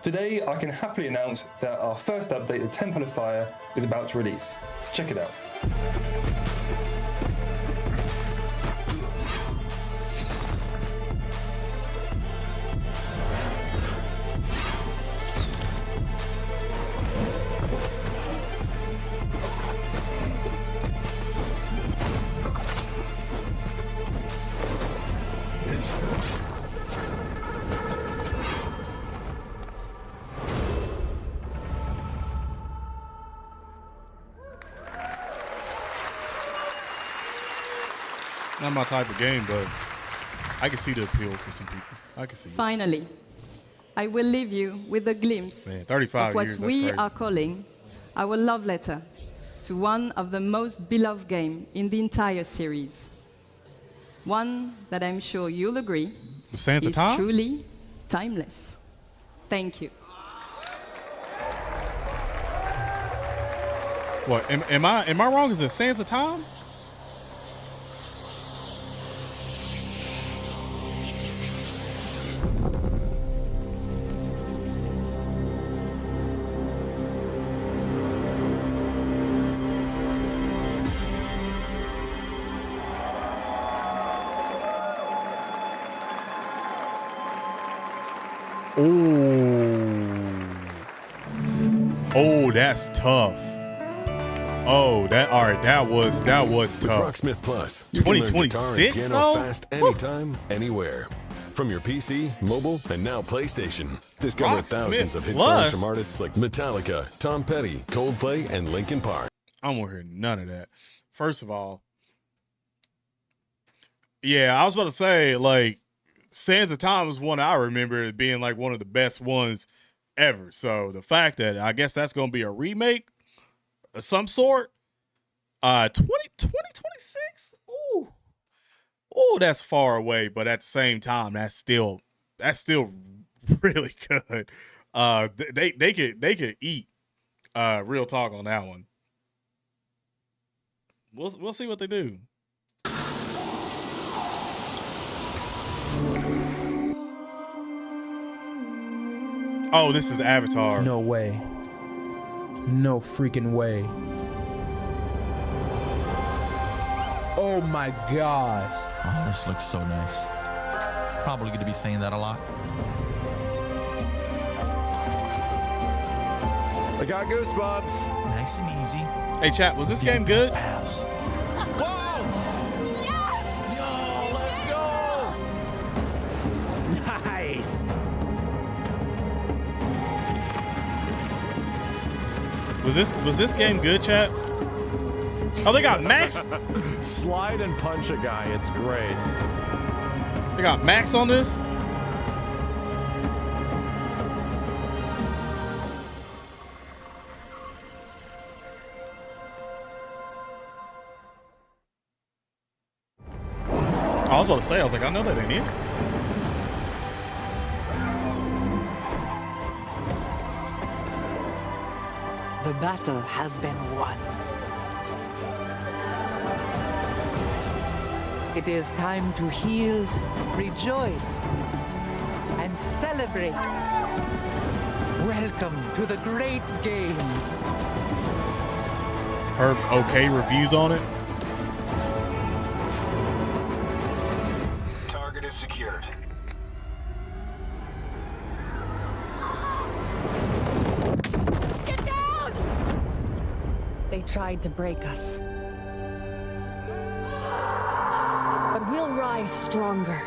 Today, I can happily announce that our first update, the Temple of Fire, is about to release. Check it out. Not my type of game, but I can see the appeal for some people. I can see it. Finally, I will leave you with a glimpse Man, 35 of what years, that's we crazy. are calling our love letter to one of the most beloved games in the entire series. One that I'm sure you'll agree Sands of is Time? truly timeless. Thank you. What am I wrong? Is it Sands of Time? Oh, that's tough. Oh, that was tough. With Rocksmith Plus, you can learn guitar and 2026 piano though? fast anytime, anywhere. From your PC, mobile, and now PlayStation. Discover Rocksmith thousands of hit Plus? songs from artists like Metallica, Tom Petty, Coldplay, and Linkin Park. I don't want to hear none of that. First of all, yeah, I was about to say, like, Sands of Time was one I remember as being like one of the best ones ever. So the fact that I guess that's going to be a remake of some sort, 2026? Ooh. Oh, that's far away, but at the same time, that's still really good. They could eat real talk on that one. We'll see what they do. Oh, this is Avatar. No way. No freaking way. Oh my gosh. Oh, this looks so nice. Probably going to be saying that a lot. I got goosebumps. Nice and easy. Hey, chat, was this game good? Whoa! Yo, let's go! Nice. Was this game good, chat? Oh, they got Max. Slide and punch a guy. It's great. They got Max on this. I was about to say, I was like, I know that ain't it. The battle has been won. It is time to heal, rejoice, and celebrate. Welcome to the great games. Heard okay reviews on it. Target is secured. Get down! They tried to break us. But we'll rise stronger.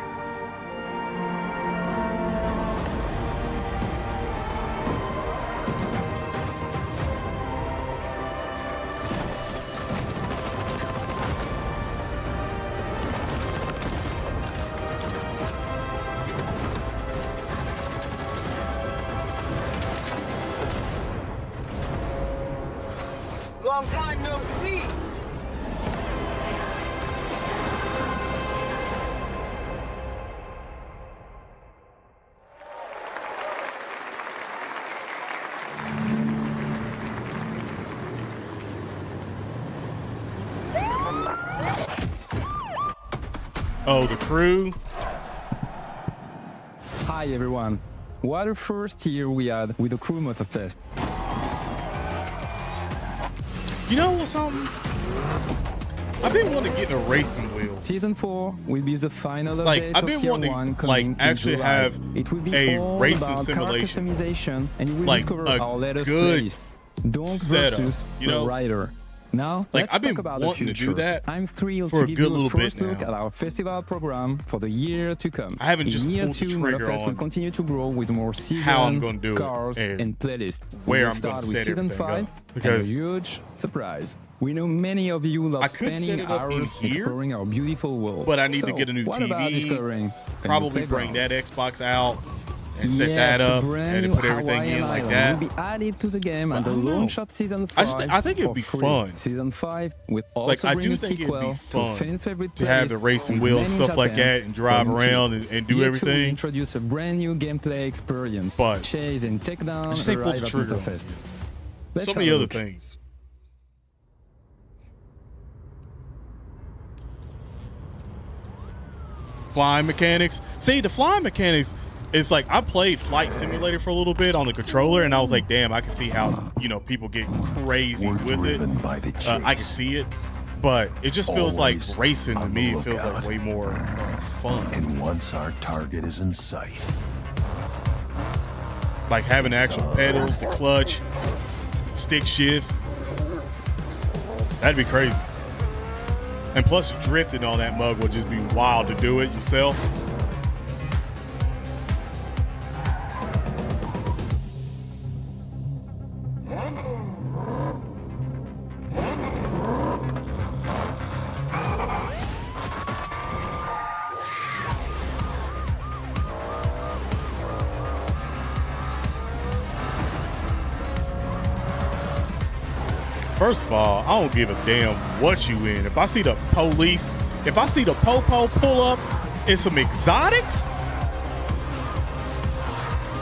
Long time no see. Oh, the crew. Hi everyone. What a first year we had with the Crew Motorfest. You know what's something? I've been wanting to get in a racing wheel. Season 4 will be the final Like, update I've been of year wanting 1 to, like, coming actually in July. have It will be a all racing about simulation. car customization, and you will Like, discover a our latest good playlist. Donk setup, versus you know? the rider. Now, Like, let's I've been talk about the wanting to future. do that I'm thrilled for to a give good you little a first bit look now. at our festival program for the year to come. I haven't just in year pulled the 2, trigger Motorfest will on continue to grow with more seasons, how I'm gonna do it cars, and and playlists. where We will I'm gonna start with set season everything 5 up, because and a huge surprise. We know many of you love I could set spending it up in hours here, exploring our beautiful world. but I need to So, get a new what about TV, discovering a new probably bring playground? that Xbox out and set Yes, that a up brand and new put everything in Hawaiian like island that. will be added to the game at the I don't know. launch of season 5. I think it would be for free. fun. Season 5 with also Like, I bring do a think it'd sequel be to fun fan favorite to have the playlist racing with wheel and many stuff like Japan. that and drive Volume around 2. and do Year 2 will everything. introduce a brand new gameplay experience. But Chase and takedown just ain't pulled arrive the at trigger on Motorfest. it. Let's So have many a other look. things. Flying mechanics. See, the flying mechanics, it's like I played Flight Simulator for a little bit on the controller, and I was like, damn, I can see how, you know, people get crazy with it. I can see it, but it just feels like racing to me. It feels like way more fun. And once our target is in sight, Like having the actual pedals, the clutch, stick shift. That'd be crazy. And plus drifting on that mug would just be wild to do it yourself. First of all, I don't give a damn what you in. If I see the police, if I see the popo pull up in some exotics,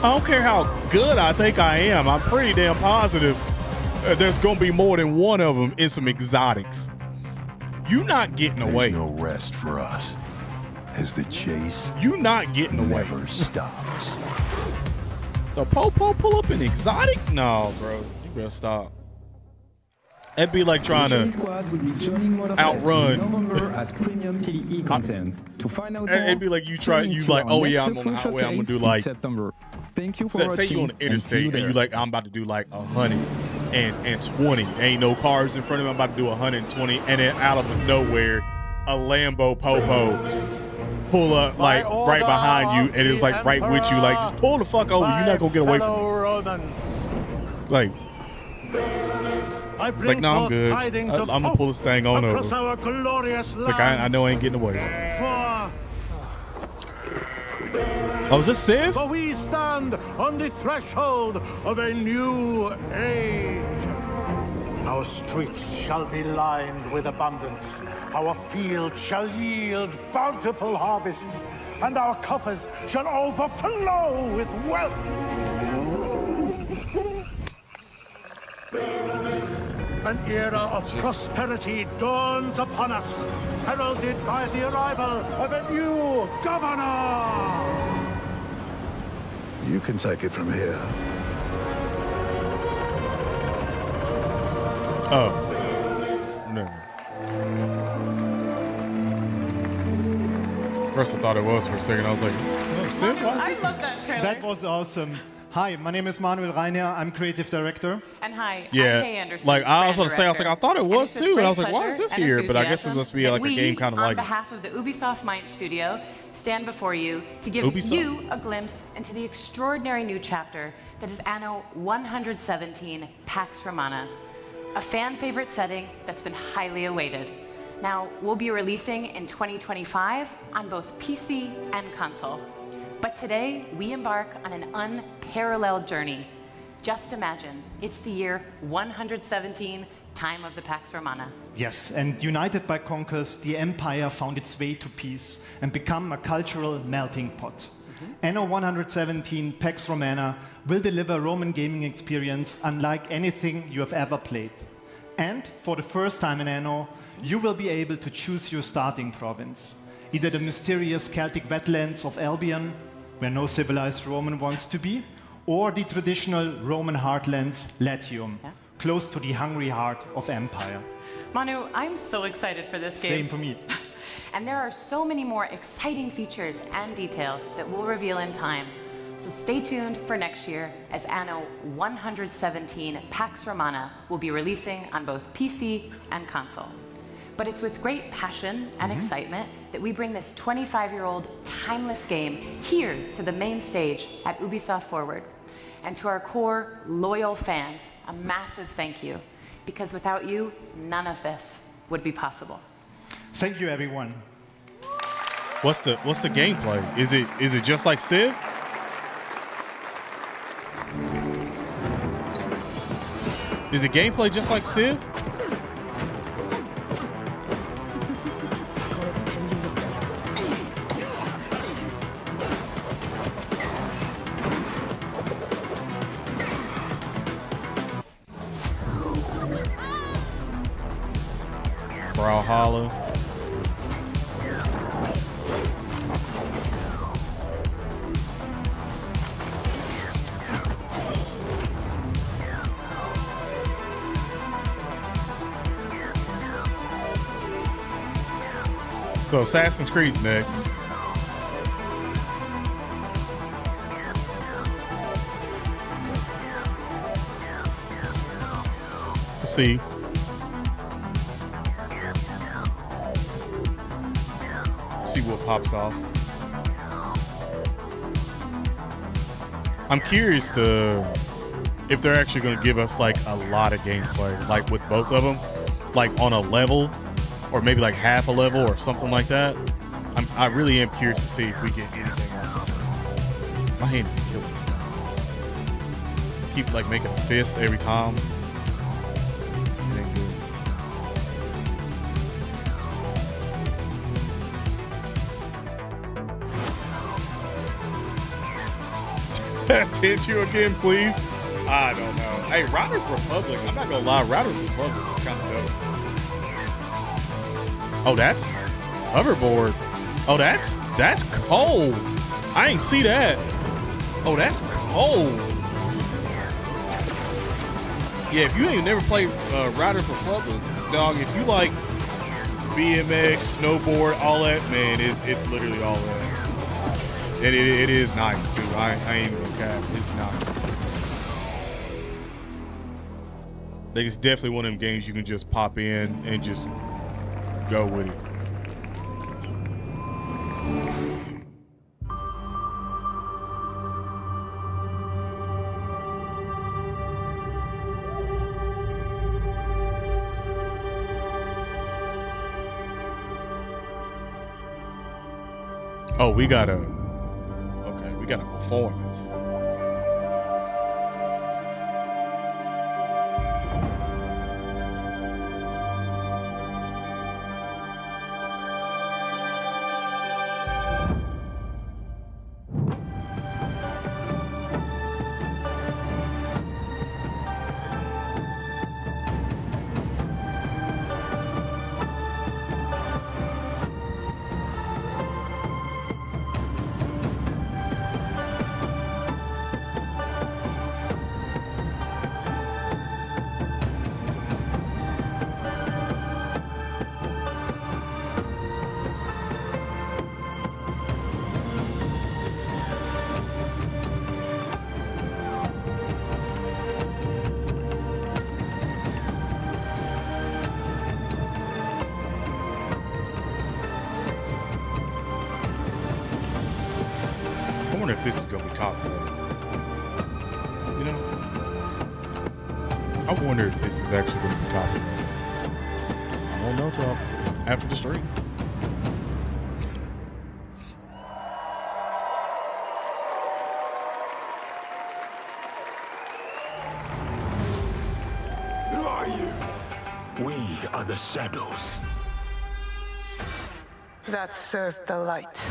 I don't care how good I think I am. I'm pretty damn positive there's gonna be more than one of them in some exotics. You not getting away. There's no rest for us. As the chase, you not getting away. Never stops. The Popo pull up an exotic? No, bro. You better stop. That'd be like trying to outrun. It'd be like you try. You like, oh yeah, I'm on the highway. I'm gonna do like. Thank you for say you on the interstate and you like, I'm about to do like 120. Ain't no cars in front of me. I'm about to do 120, and then out of nowhere, a Lambo Popo pull up like right behind you, and it's like right with you. Like, just pull the fuck over. You're not gonna get away from me. Like no, I'm good. I'm gonna pull this thing on over. Like I know I ain't getting away. Oh, is this Civ? For we stand on the threshold of a new age. Our streets shall be lined with abundance. Our fields shall yield bountiful harvests, and our coffers shall overflow with wealth. An era of prosperity dawns upon us, heralded by the arrival of a new governor. You can take it from here. Oh. No. First I thought it was for a second. I was like, is this Civ? I love that trailer. That was awesome. Hi, my name is Manuel Reiner. I'm creative director. And hi, yeah. I'm Kay Anderson. Like I was going to say, I was like, I thought it was too, and I was like, why is this here? But I guess it must be like a game kind of like. On behalf of the Ubisoft Mind Studio, stand before you to give you a glimpse into the extraordinary new chapter that is Anno 117 Pax Romana, a fan favorite setting that's been highly awaited. Now, we'll be releasing in 2025 on both PC and console. But today, we embark on an unparalleled journey. Just imagine, it's the year 117, time of the Pax Romana. Yes, and united by conquest, the Empire found its way to peace and become a cultural melting pot. Anno 117 Pax Romana will deliver Roman gaming experience unlike anything you have ever played. And for the first time in Anno, you will be able to choose your starting province. Either the mysterious Celtic wetlands of Albion, where no civilized Roman wants to be, or the traditional Roman heartlands, Latium, close to the hungry heart of Empire. Manu, I'm so excited for this game. Same for me. And there are so many more exciting features and details that we'll reveal in time. So stay tuned for next year as Anno 117 Pax Romana will be releasing on both PC and console. But it's with great passion and excitement that we bring this 25-year-old timeless game here to the main stage at Ubisoft Forward. And to our core, loyal fans, a massive thank you. Because without you, none of this would be possible. Thank you, everyone. What's the gameplay? Is it just like Civ? Is the gameplay just like Civ? Brawlhalla. So Assassin's Creed's next. We'll see. See what pops off. I'm curious if they're actually going to give us like a lot of gameplay, like with both of them, like on a level, or maybe like half a level or something like that. I really am curious to see if we get anything like that. My hand is killing me. Keep like making a fist every time. Did you again, please? I don't know. Hey, Riders Republic. I'm not gonna lie, Riders Republic is kind of dope. Oh, that's hoverboard. Oh, that's cold. I ain't see that. Oh, that's cold. Yeah, if you ain't never played Riders Republic, dog, if you like BMX, snowboard, all that, man, it's literally all that. It is nice too. I ain't even gonna cap. It's nice. Like, it's definitely one of them games you can just pop in and just go with it. Oh, we got a performance. If this is gonna be copyrighted, you know, I wonder if this is actually gonna be copyrighted. I won't know till after the stream. Who are you? We are the shadows that serve the light.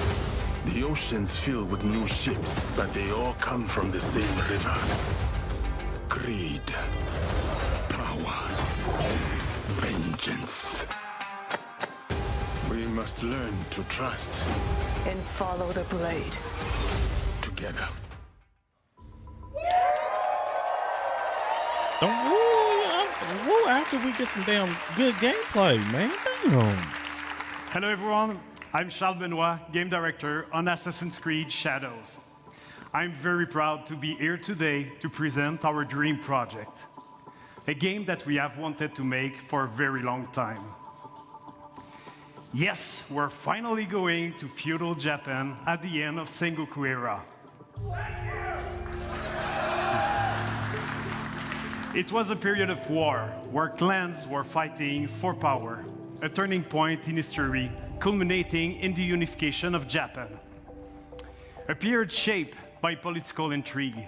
The ocean's filled with new ships, but they all come from the same river. Greed, power, vengeance. We must learn to trust. And follow the blade. Together. Don't woo after we get some damn good gameplay, man. Damn. Hello everyone. I'm Charles Benoit, Game Director on Assassin's Creed Shadows. I'm very proud to be here today to present our dream project, a game that we have wanted to make for a very long time. Yes, we're finally going to feudal Japan at the end of Sengoku era. It was a period of war where clans were fighting for power, a turning point in history culminating in the unification of Japan. A period shaped by political intrigue,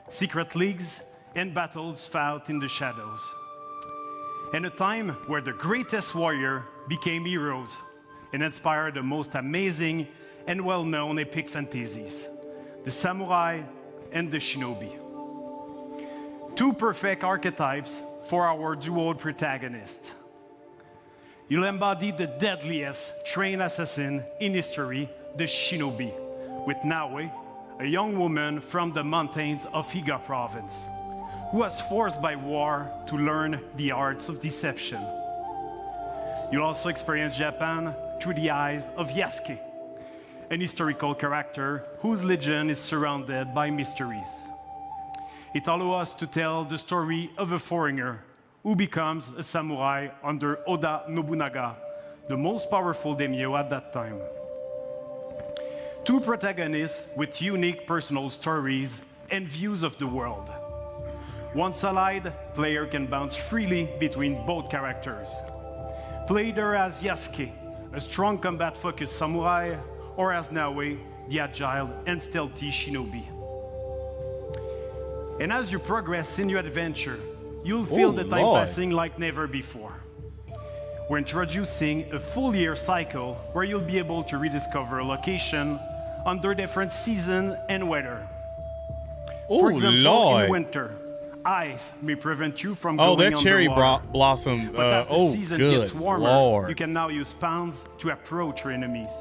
secret leagues, and battles fought in the shadows. And a time where the greatest warrior became heroes and inspired the most amazing and well-known epic fantasies, the samurai and the shinobi. Two perfect archetypes for our duo protagonists. You'll embody the deadliest trained assassin in history, the shinobi, with Naoe, a young woman from the mountains of Higa province, who was forced by war to learn the arts of deception. You'll also experience Japan through the eyes of Yasuke, an historical character whose legend is surrounded by mysteries. It allows us to tell the story of a foreigner who becomes a samurai under Oda Nobunaga, the most powerful daimyo at that time. Two protagonists with unique personal stories and views of the world. Once allied, player can bounce freely between both characters. Play either as Yasuke, a strong combat-focused samurai, or as Naoe, the agile and stealthy shinobi. And as you progress in your adventure, you'll feel the time passing like never before. We're introducing a full year cycle where you'll be able to rediscover a location under different season and weather. For example, in winter, Ice may prevent you from Oh, going that cherry underwater. blossom. But as the Oh, season good gets warmer, Lord. you can now use spawns to approach your enemies.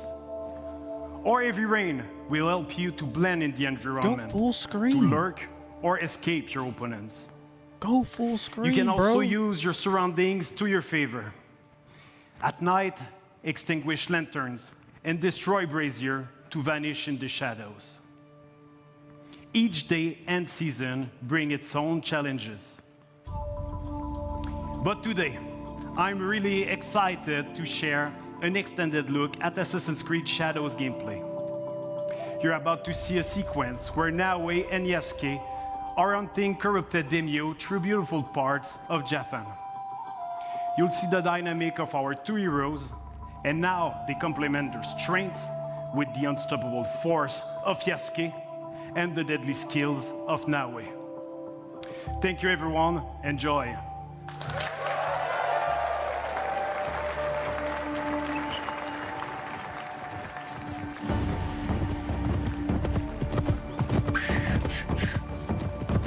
Or heavy rain will help you to blend in the environment. full screen. To lurk or escape your opponents. Go full screen, You can also bro. use your surroundings to your favor. At night, extinguish lanterns and destroy brazier to vanish in the shadows. Each day and season bring its own challenges. But today, I'm really excited to share an extended look at Assassin's Creed Shadows gameplay. You're about to see a sequence where Naoe and Yasuke are hunting corrupted daimyo through beautiful parts of Japan. You'll see the dynamic of our two heroes, and now they complement their strengths with the unstoppable force of Yasuke and the deadly skills of Naoe. Thank you, everyone. Enjoy.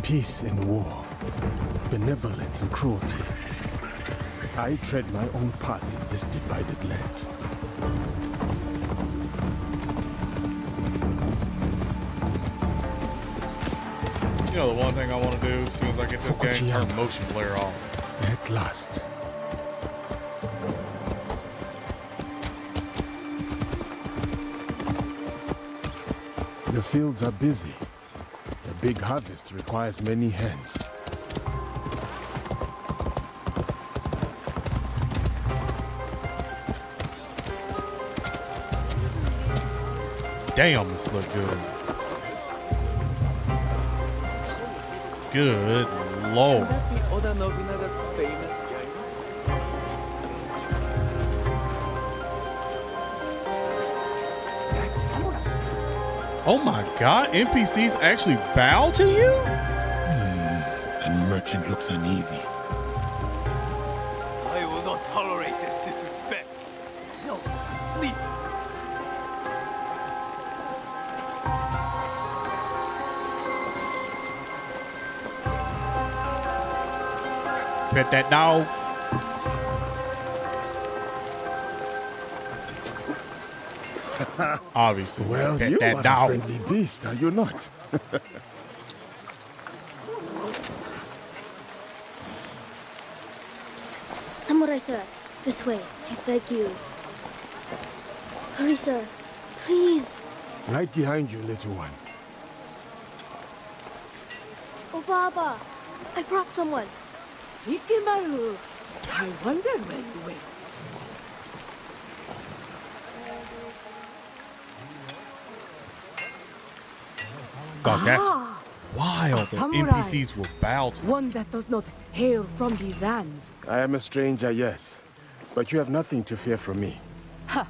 Peace and war, benevolence and cruelty. I tread my own path in this divided land. You know the one thing I want to do as soon as I get this game, turn motion blare off. At last. The fields are busy. The big harvest requires many hands. Damn, this look good. Good Lord. Oh my God, NPCs actually bow to you? And merchant looks uneasy. I will not tolerate this disrespect. No, please. Pet that dog. Obviously. Well, Pet you that are dog. a friendly beast, are you not? Samurai sir, this way, I beg you. Hurry, sir, please. Right behind you, little one. Oh, Baba, I brought someone. Ikimaru, I wonder where you went. God, that's Ah, wild. a The samurai. NPCs will bow to One that does not hail from these lands. I am a stranger, yes. But you have nothing to fear from me. Ha!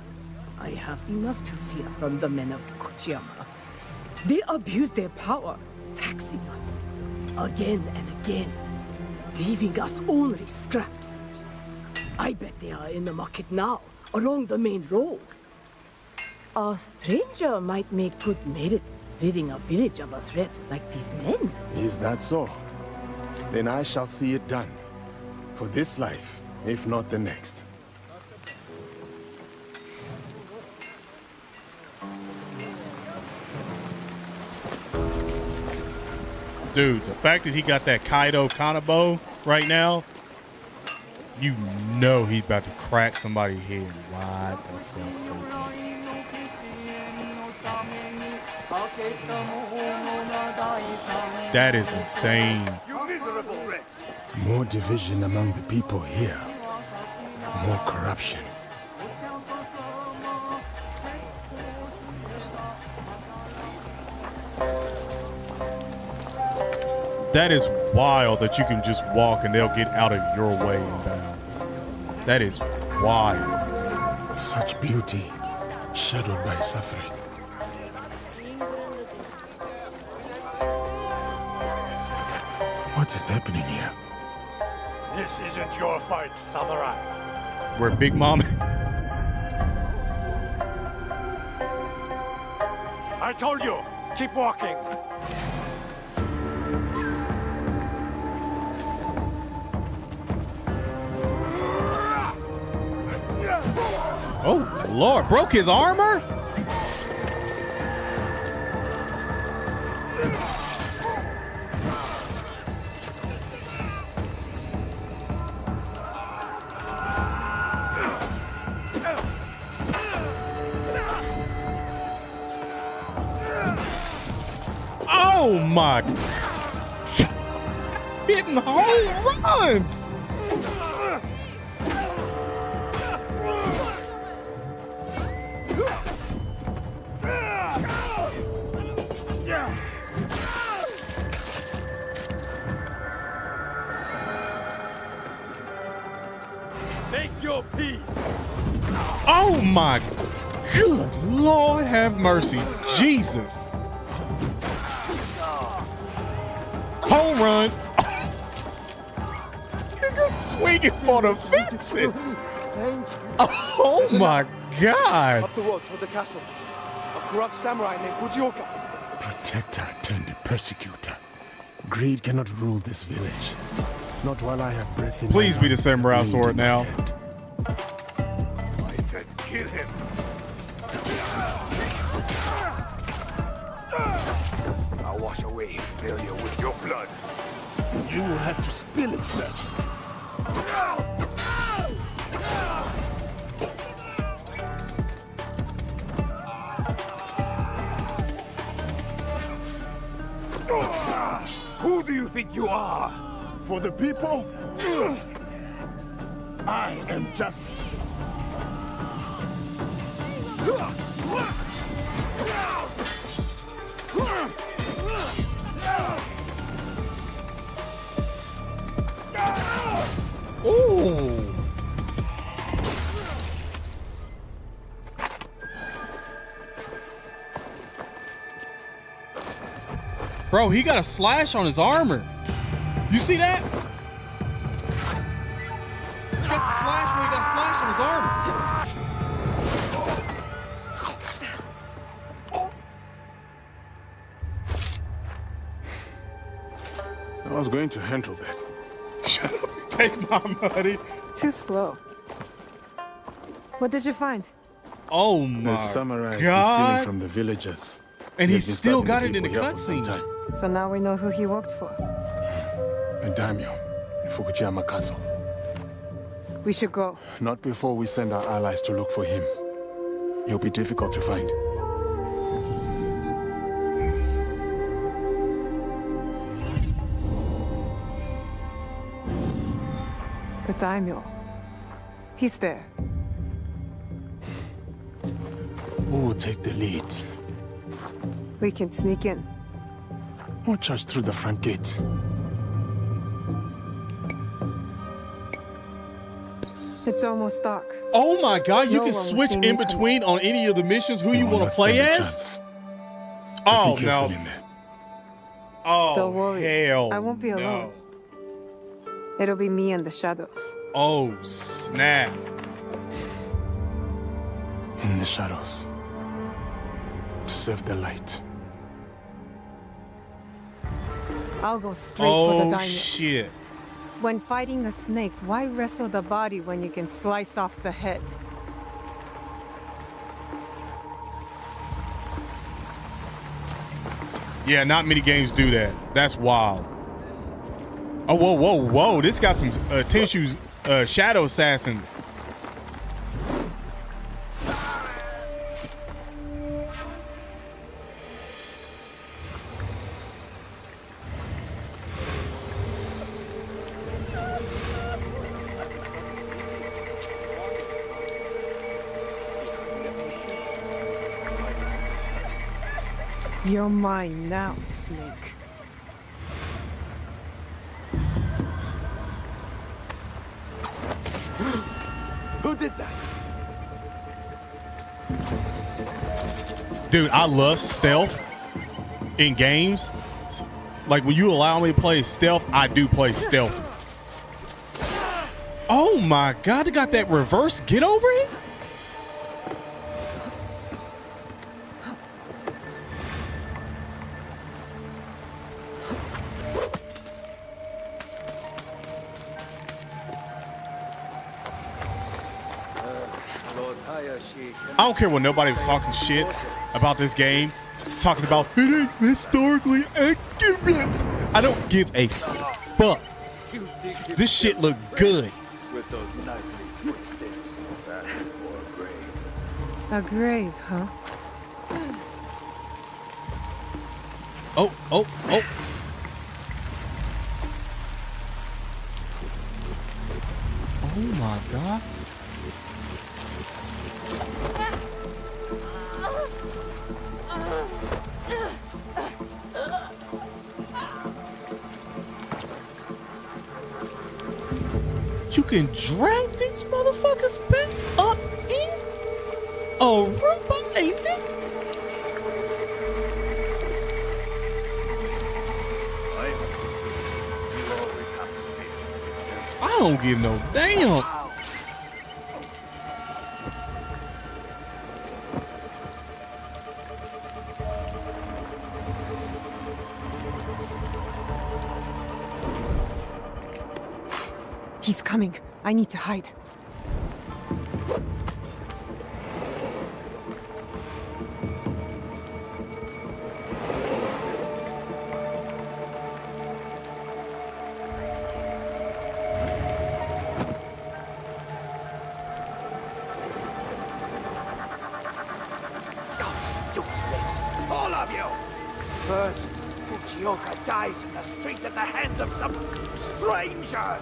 I have enough to fear from the men of Kochiyama. They abuse their power, taxing us again and again, leaving us only scraps. I bet they are in the market now, along the main road. A stranger might make good merit, ridding a village of a threat like these men. Is that so? Then I shall see it done. For this life, if not the next. Dude, the fact that he got that Kaido Kanabo right now, you know he's about to crack somebody's head wide the fuck open. That is insane. More division among the people here. More corruption. That is wild that you can just walk and they'll get out of your way and bow. That is wild. Such beauty, shadowed by suffering. What is happening here? This isn't your fight, samurai. Where Big Mom. I told you, keep walking. Lord, broke his armor? Oh my. Hitting home runs. Take your peace. Oh my good Lord, have mercy. Jesus. Home run. Nigga swinging for the fences. Oh my God. Up the road for the castle. A corrupt samurai named Fujioka. Protector turned persecutor. Greed cannot rule this village. Not while I have breath in Please my be the samurai sword now. I said kill him. I'll wash away his failure with your blood. You will have to spill it first. Who do you think you are? For the people, I am justice. Ooh. Bro, he got a slash on his armor. You see that? He's got the slash where he got a slash on his armor. I was going to handle that. Shut up, take my money. Too slow. What did you find? Oh my The samurai is God. stealing from the villagers. And They've he's been still starving got it in the people here for some cutscene. time. So now we know who he worked for. A daimyo in Fukuyama Castle. We should go. Not before we send our allies to look for him. He'll be difficult to find. The daimyo. He's there. Who will take the lead? We can sneak in. Or charge through the front gate? It's almost dark. Oh my God, you No can one will switch see in me between on any of the missions who you want to let's play stand a as? chance. Oh Be careful no. in there. Oh Don't worry. hell I won't be no. alone. It'll be me and the shadows. Oh snap. In the shadows. To serve the light. I'll go straight for the Oh daimyo. shit. When fighting a snake, why wrestle the body when you can slice off the head? Yeah, not many games do that. That's wild. Oh, whoa, whoa, whoa. This got some Tenshu Shadow Assassin. You're mine now, snake. Who did that? Dude, I love stealth in games. Like when you allow me to play stealth, I do play stealth. Oh my God, they got that reverse get over it? Lord Haya I don't care what nobody was talking shit about this game, talking about it ain't historically accurate. I don't give a fuck. This shit look good. With those nightly footsteps, that's for a grave. A grave, huh? Oh. Oh my God. You can drag these motherfuckers back up in Aruba, ain't it? I don't give no damn. He's coming. I need to hide. Useless, all of you! First, Fujioka dies in the street at the hands of some stranger!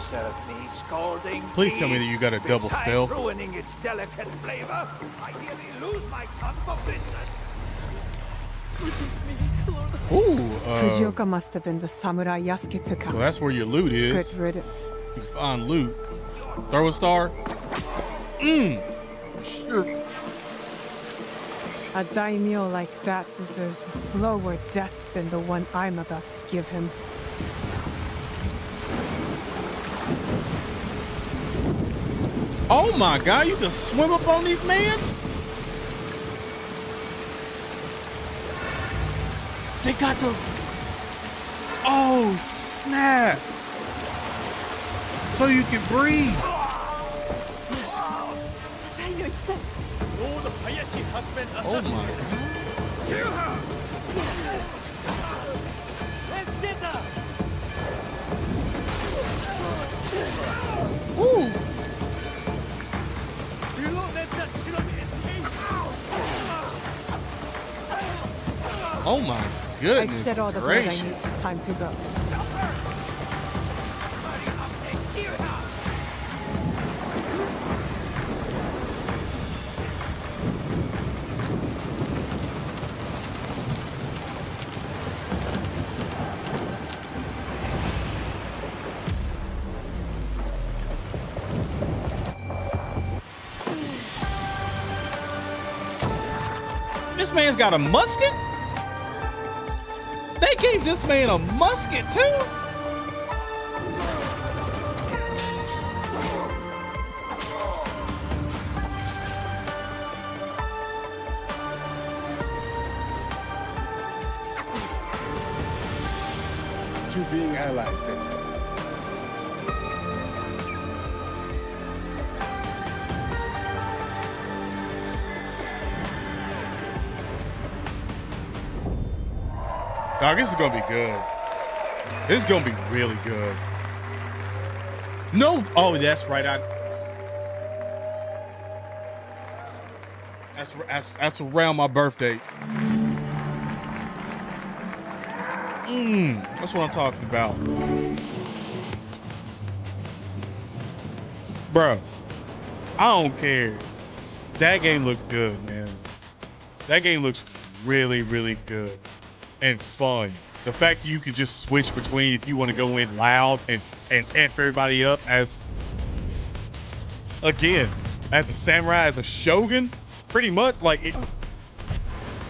Serve me scalding. Please tell me that you got a double stealth. Ruining its delicate flavor, I nearly lose my tongue for business. Ooh. Fujioka must have been the samurai Yasuke took out. So that's where your loot is. Good riddance. You find loot. Throw a star. Sure. A daimyo like that deserves a slower death than the one I'm about to give him. Oh my God, you can swim up on these mans? They got the... Oh, snap. So you can breathe. Oh my God. Ooh. Oh my goodness. I've said all the blood I need. Time to go. This man's got a musket? They gave this man a musket too? You being allies then. Dog, this is gonna be good. This is gonna be really good. No, oh, that's right. That's around my birthday. That's what I'm talking about, bro. I don't care. That game looks good, man. That game looks really, really good. And fun. The fact that you can just switch between if you want to go in loud and F everybody up as, again, as a samurai, as a shogun, pretty much like it.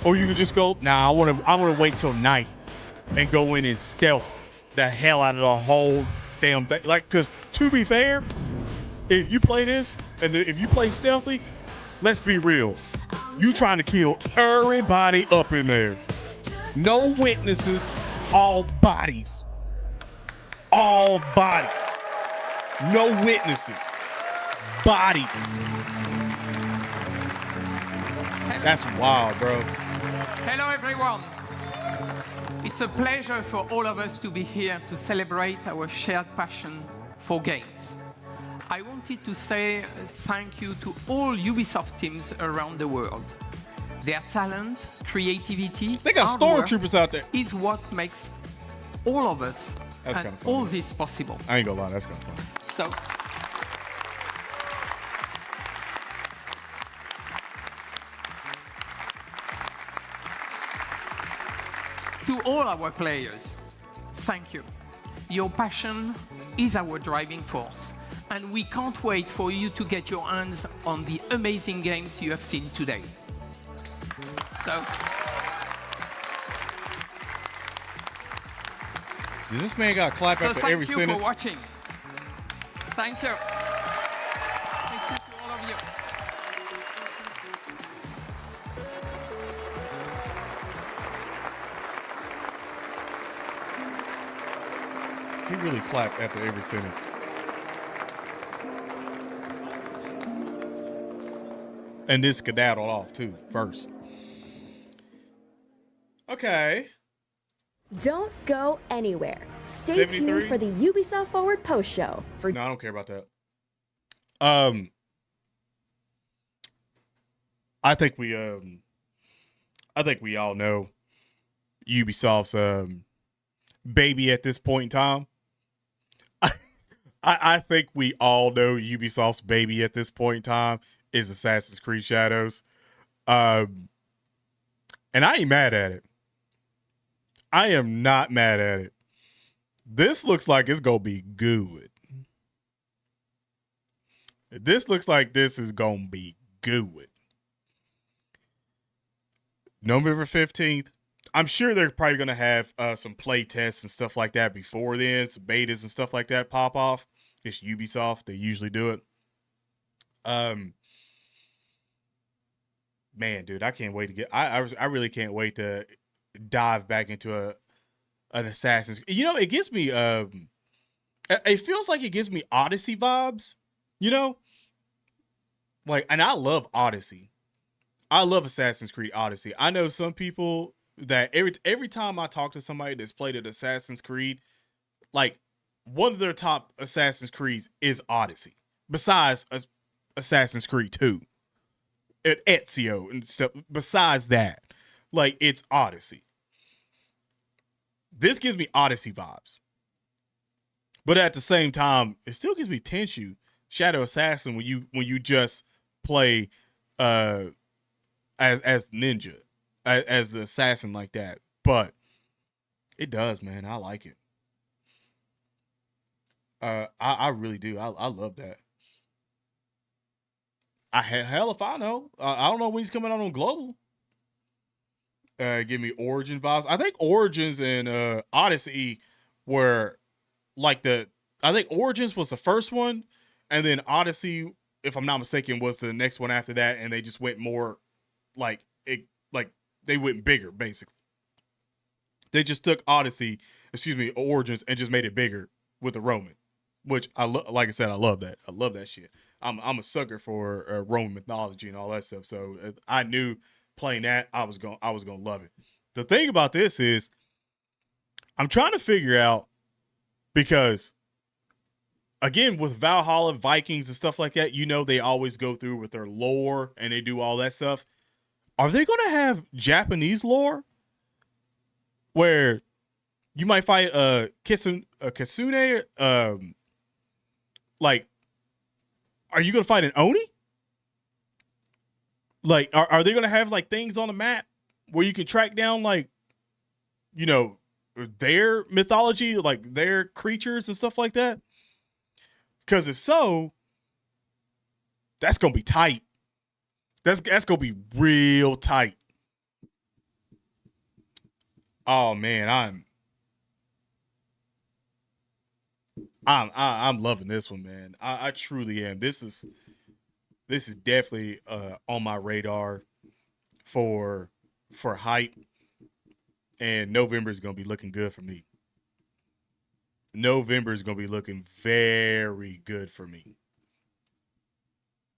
Or you can just go, nah, I want to wait till night and go in and stealth the hell out of the whole damn thing. Like, cause to be fair, if you play this and if you play stealthy, let's be real, you trying to kill everybody up in there. No witnesses, all bodies. All bodies. No witnesses. Bodies. That's wild, bro. Hello, everyone. It's a pleasure for all of us to be here to celebrate our shared passion for games. I wanted to say thank you to all Ubisoft teams around the world. Their talent, creativity, they got stormtroopers out there. Is what makes all of us that's and kind of funny. all this possible. I ain't gonna lie, that's kind of funny. So. To all our players, thank you. Your passion is our driving force, and we can't wait for you to get your hands on the amazing games you have seen today. So, does this man got to clap after every sentence? Thank you for watching. Thank you. Thank you to all of you. He really clapped after every sentence. And this skedaddled off too, first. Okay. Don't go anywhere. Stay 73? tuned for the Ubisoft Forward post show. No, I don't care about that. I think we all know Ubisoft's baby at this point in time. I think we all know Ubisoft's baby at this point in time is Assassin's Creed Shadows. And I ain't mad at it. I am not mad at it. This looks like it's going to be good. This looks like this is going to be good. November 15th. I'm sure they're probably going to have some play tests and stuff like that before then. Some betas and stuff like that pop off. It's Ubisoft. They usually do it. Man, dude, I can't wait to get... I really can't wait to dive back into an Assassin's... You know, it gives me... it feels like it gives me Odyssey vibes. You know? Like, and I love Odyssey. I love Assassin's Creed Odyssey. I know some people that every time I talk to somebody that's played an Assassin's Creed, like one of their top Assassin's Creeds is Odyssey. Besides Assassin's Creed 2, Ezio and stuff. Besides that, like it's Odyssey. This gives me Odyssey vibes, but at the same time, it still gives me Tenchu, Shadow Assassin when you just play as ninja. As the assassin like that, but it does, man. I like it. I really do. I love that. Hell if I know. I don't know when he's coming out on global. Give me Origin vibes. I think Origins and Odyssey were like I think Origins was the first one, and then Odyssey, if I'm not mistaken, was the next one after that, and they just went more they went bigger, basically. They just took Origins, and just made it bigger with the Roman, which like I said, I love that. I love that shit. I'm a sucker for Roman mythology and all that stuff. So I knew playing that I was gonna love it. The thing about this is, I'm trying to figure out, because again with Valhalla, Vikings and stuff like that, you know they always go through with their lore and they do all that stuff. Are they going to have Japanese lore where you might fight a Kitsune? Like, are you going to fight an Oni? Like, are they going to have like things on the map where you can track down like, you know, their mythology, like their creatures and stuff like that? Because if so, that's going to be tight. That's gonna be real tight. Oh man, I'm loving this one, man. I truly am. This is definitely on my radar for hype, and November is gonna be looking good for me. November is going to be looking very good for me.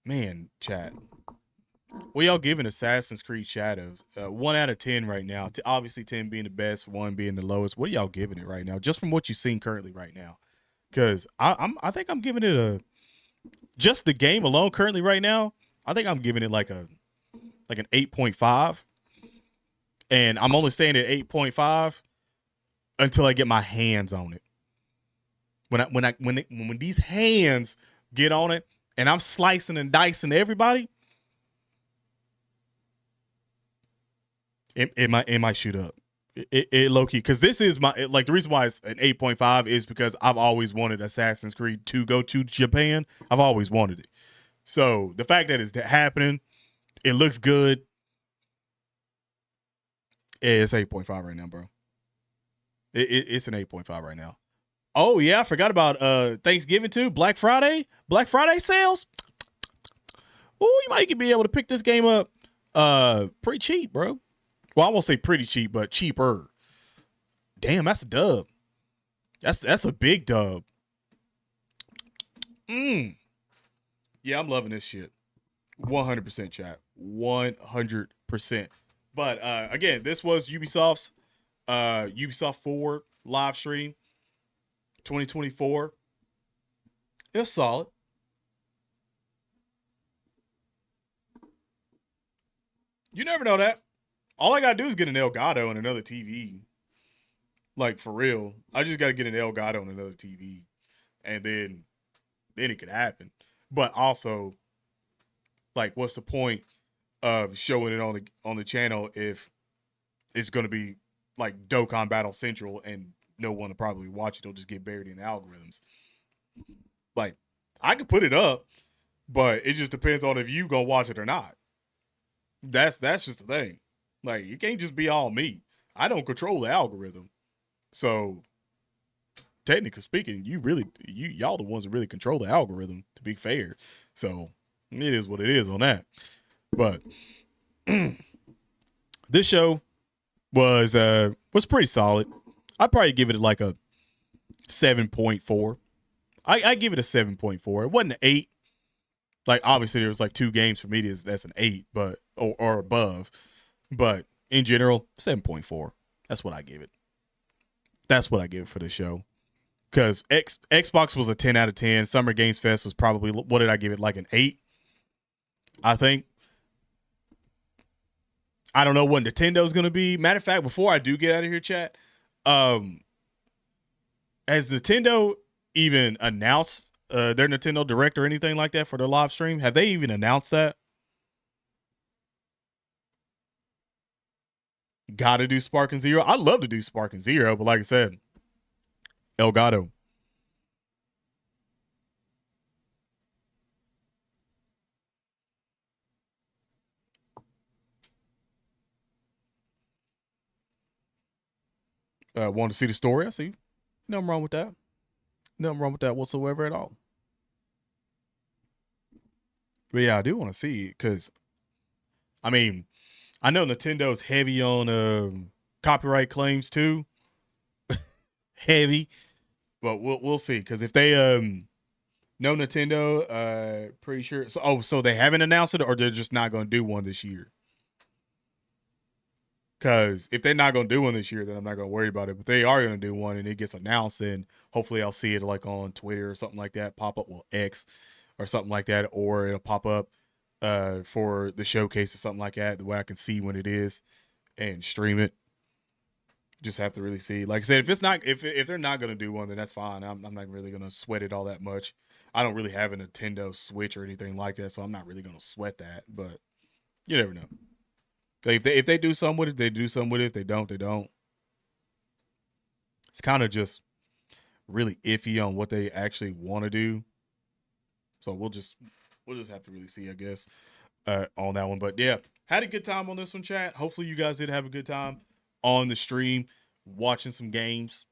Man, chat. What y'all giving Assassin's Creed Shadows? 1 out of 10 right now. Obviously 10 being the best, 1 being the lowest. What are y'all giving it right now? Just from what you've seen currently right now. Because I think I'm giving it just the game alone currently right now, I think I'm giving it like an 8.5. And I'm only staying at 8.5 until I get my hands on it. When these hands get on it and I'm slicing and dicing everybody, it might shoot up. It low key, because this is the reason why it's an 8.5 is because I've always wanted Assassin's Creed to go to Japan. I've always wanted it. So the fact that it's happening, it looks good. It's 8.5 right now, bro. It's an 8.5 right now. Oh yeah, I forgot about Thanksgiving too. Black Friday sales. Oh, you might be able to pick this game up pretty cheap, bro. Well, I won't say pretty cheap, but cheaper. Damn, that's a dub. That's a big dub. Yeah, I'm loving this shit. 100% chat. 100%. But again, this was Ubisoft's Ubisoft Forward live stream 2024. It's solid. You never know that. All I gotta do is get an Elgato and another TV. Like, for real. I just gotta get an Elgato and another TV. And then it could happen. But also, like, what's the point of showing it on the channel if it's gonna be like Dokkan Battle Central and no one will probably watch it? It'll just get buried in algorithms. Like, I could put it up, but it just depends on if you gonna watch it or not. That's just the thing. Like, you can't just be all me. I don't control the algorithm. So, technically speaking, y'all the ones that really control the algorithm, to be fair. So, it is what it is on that. But this show was pretty solid. I'd probably give it like a 7.4. I give it a 7.4. It wasn't an 8. Like, obviously there was like 2 games for me that's an 8, but or above. But in general, 7.4. That's what I give it. That's what I give it for the show. Because Xbox was a 10 out of 10. Summer Games Fest was probably, what did I give it? Like an 8, I think. I don't know what Nintendo's going to be. Matter of fact, before I do get out of here, chat, has Nintendo even announced their Nintendo Direct or anything like that for their live stream? Have they even announced that? Gotta do Sparking Zero. I'd love to do Sparking Zero, but like I said, Elgato. Want to see the story? I see. Nothing wrong with that. Nothing wrong with that whatsoever at all. But yeah, I do want to see it because, I mean, I know Nintendo's heavy on copyright claims too. Heavy. But we'll see. Because if they know Nintendo, pretty sure. So they haven't announced it, or they're just not going to do one this year. Because if they're not going to do one this year, then I'm not going to worry about it. But they are going to do one and it gets announced, then hopefully I'll see it like on Twitter or something like that, pop up, well, X or something like that, or it'll pop up for the showcase or something like that, the way I can see when it is and stream it. Just have to really see. Like I said, if they're not going to do one, then that's fine. I'm not really going to sweat it all that much. I don't really have a Nintendo Switch or anything like that, so I'm not really going to sweat that. But you never know. If they do something with it, they do something with it. If they don't, they don't. It's kind of just really iffy on what they actually want to do. So we'll just have to really see, I guess, on that one. But yeah, had a good time on this one, chat. Hopefully you guys did have a good time on the stream, watching some games,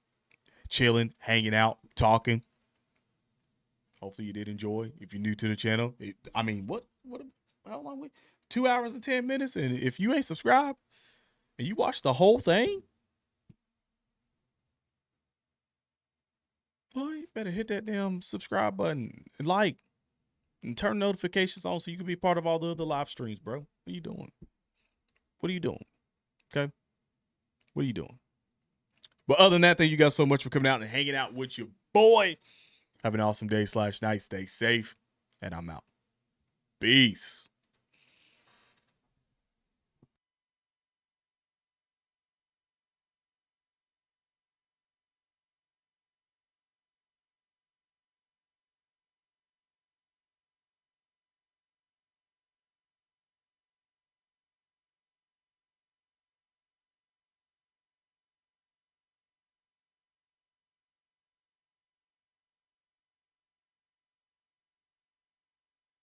chilling, hanging out, talking. Hopefully you did enjoy. If you're new to the channel, how long we? 2 hours and 10 minutes, and if you ain't subscribed and you watch the whole thing, boy, you better hit that damn subscribe button, and like, and turn notifications on so you can be part of all the other live streams, bro. What are you doing? What are you doing? Okay. What are you doing? But other than that, thank you guys so much for coming out and hanging out with your boy. Have an awesome day / night. Stay safe. And I'm out. Peace.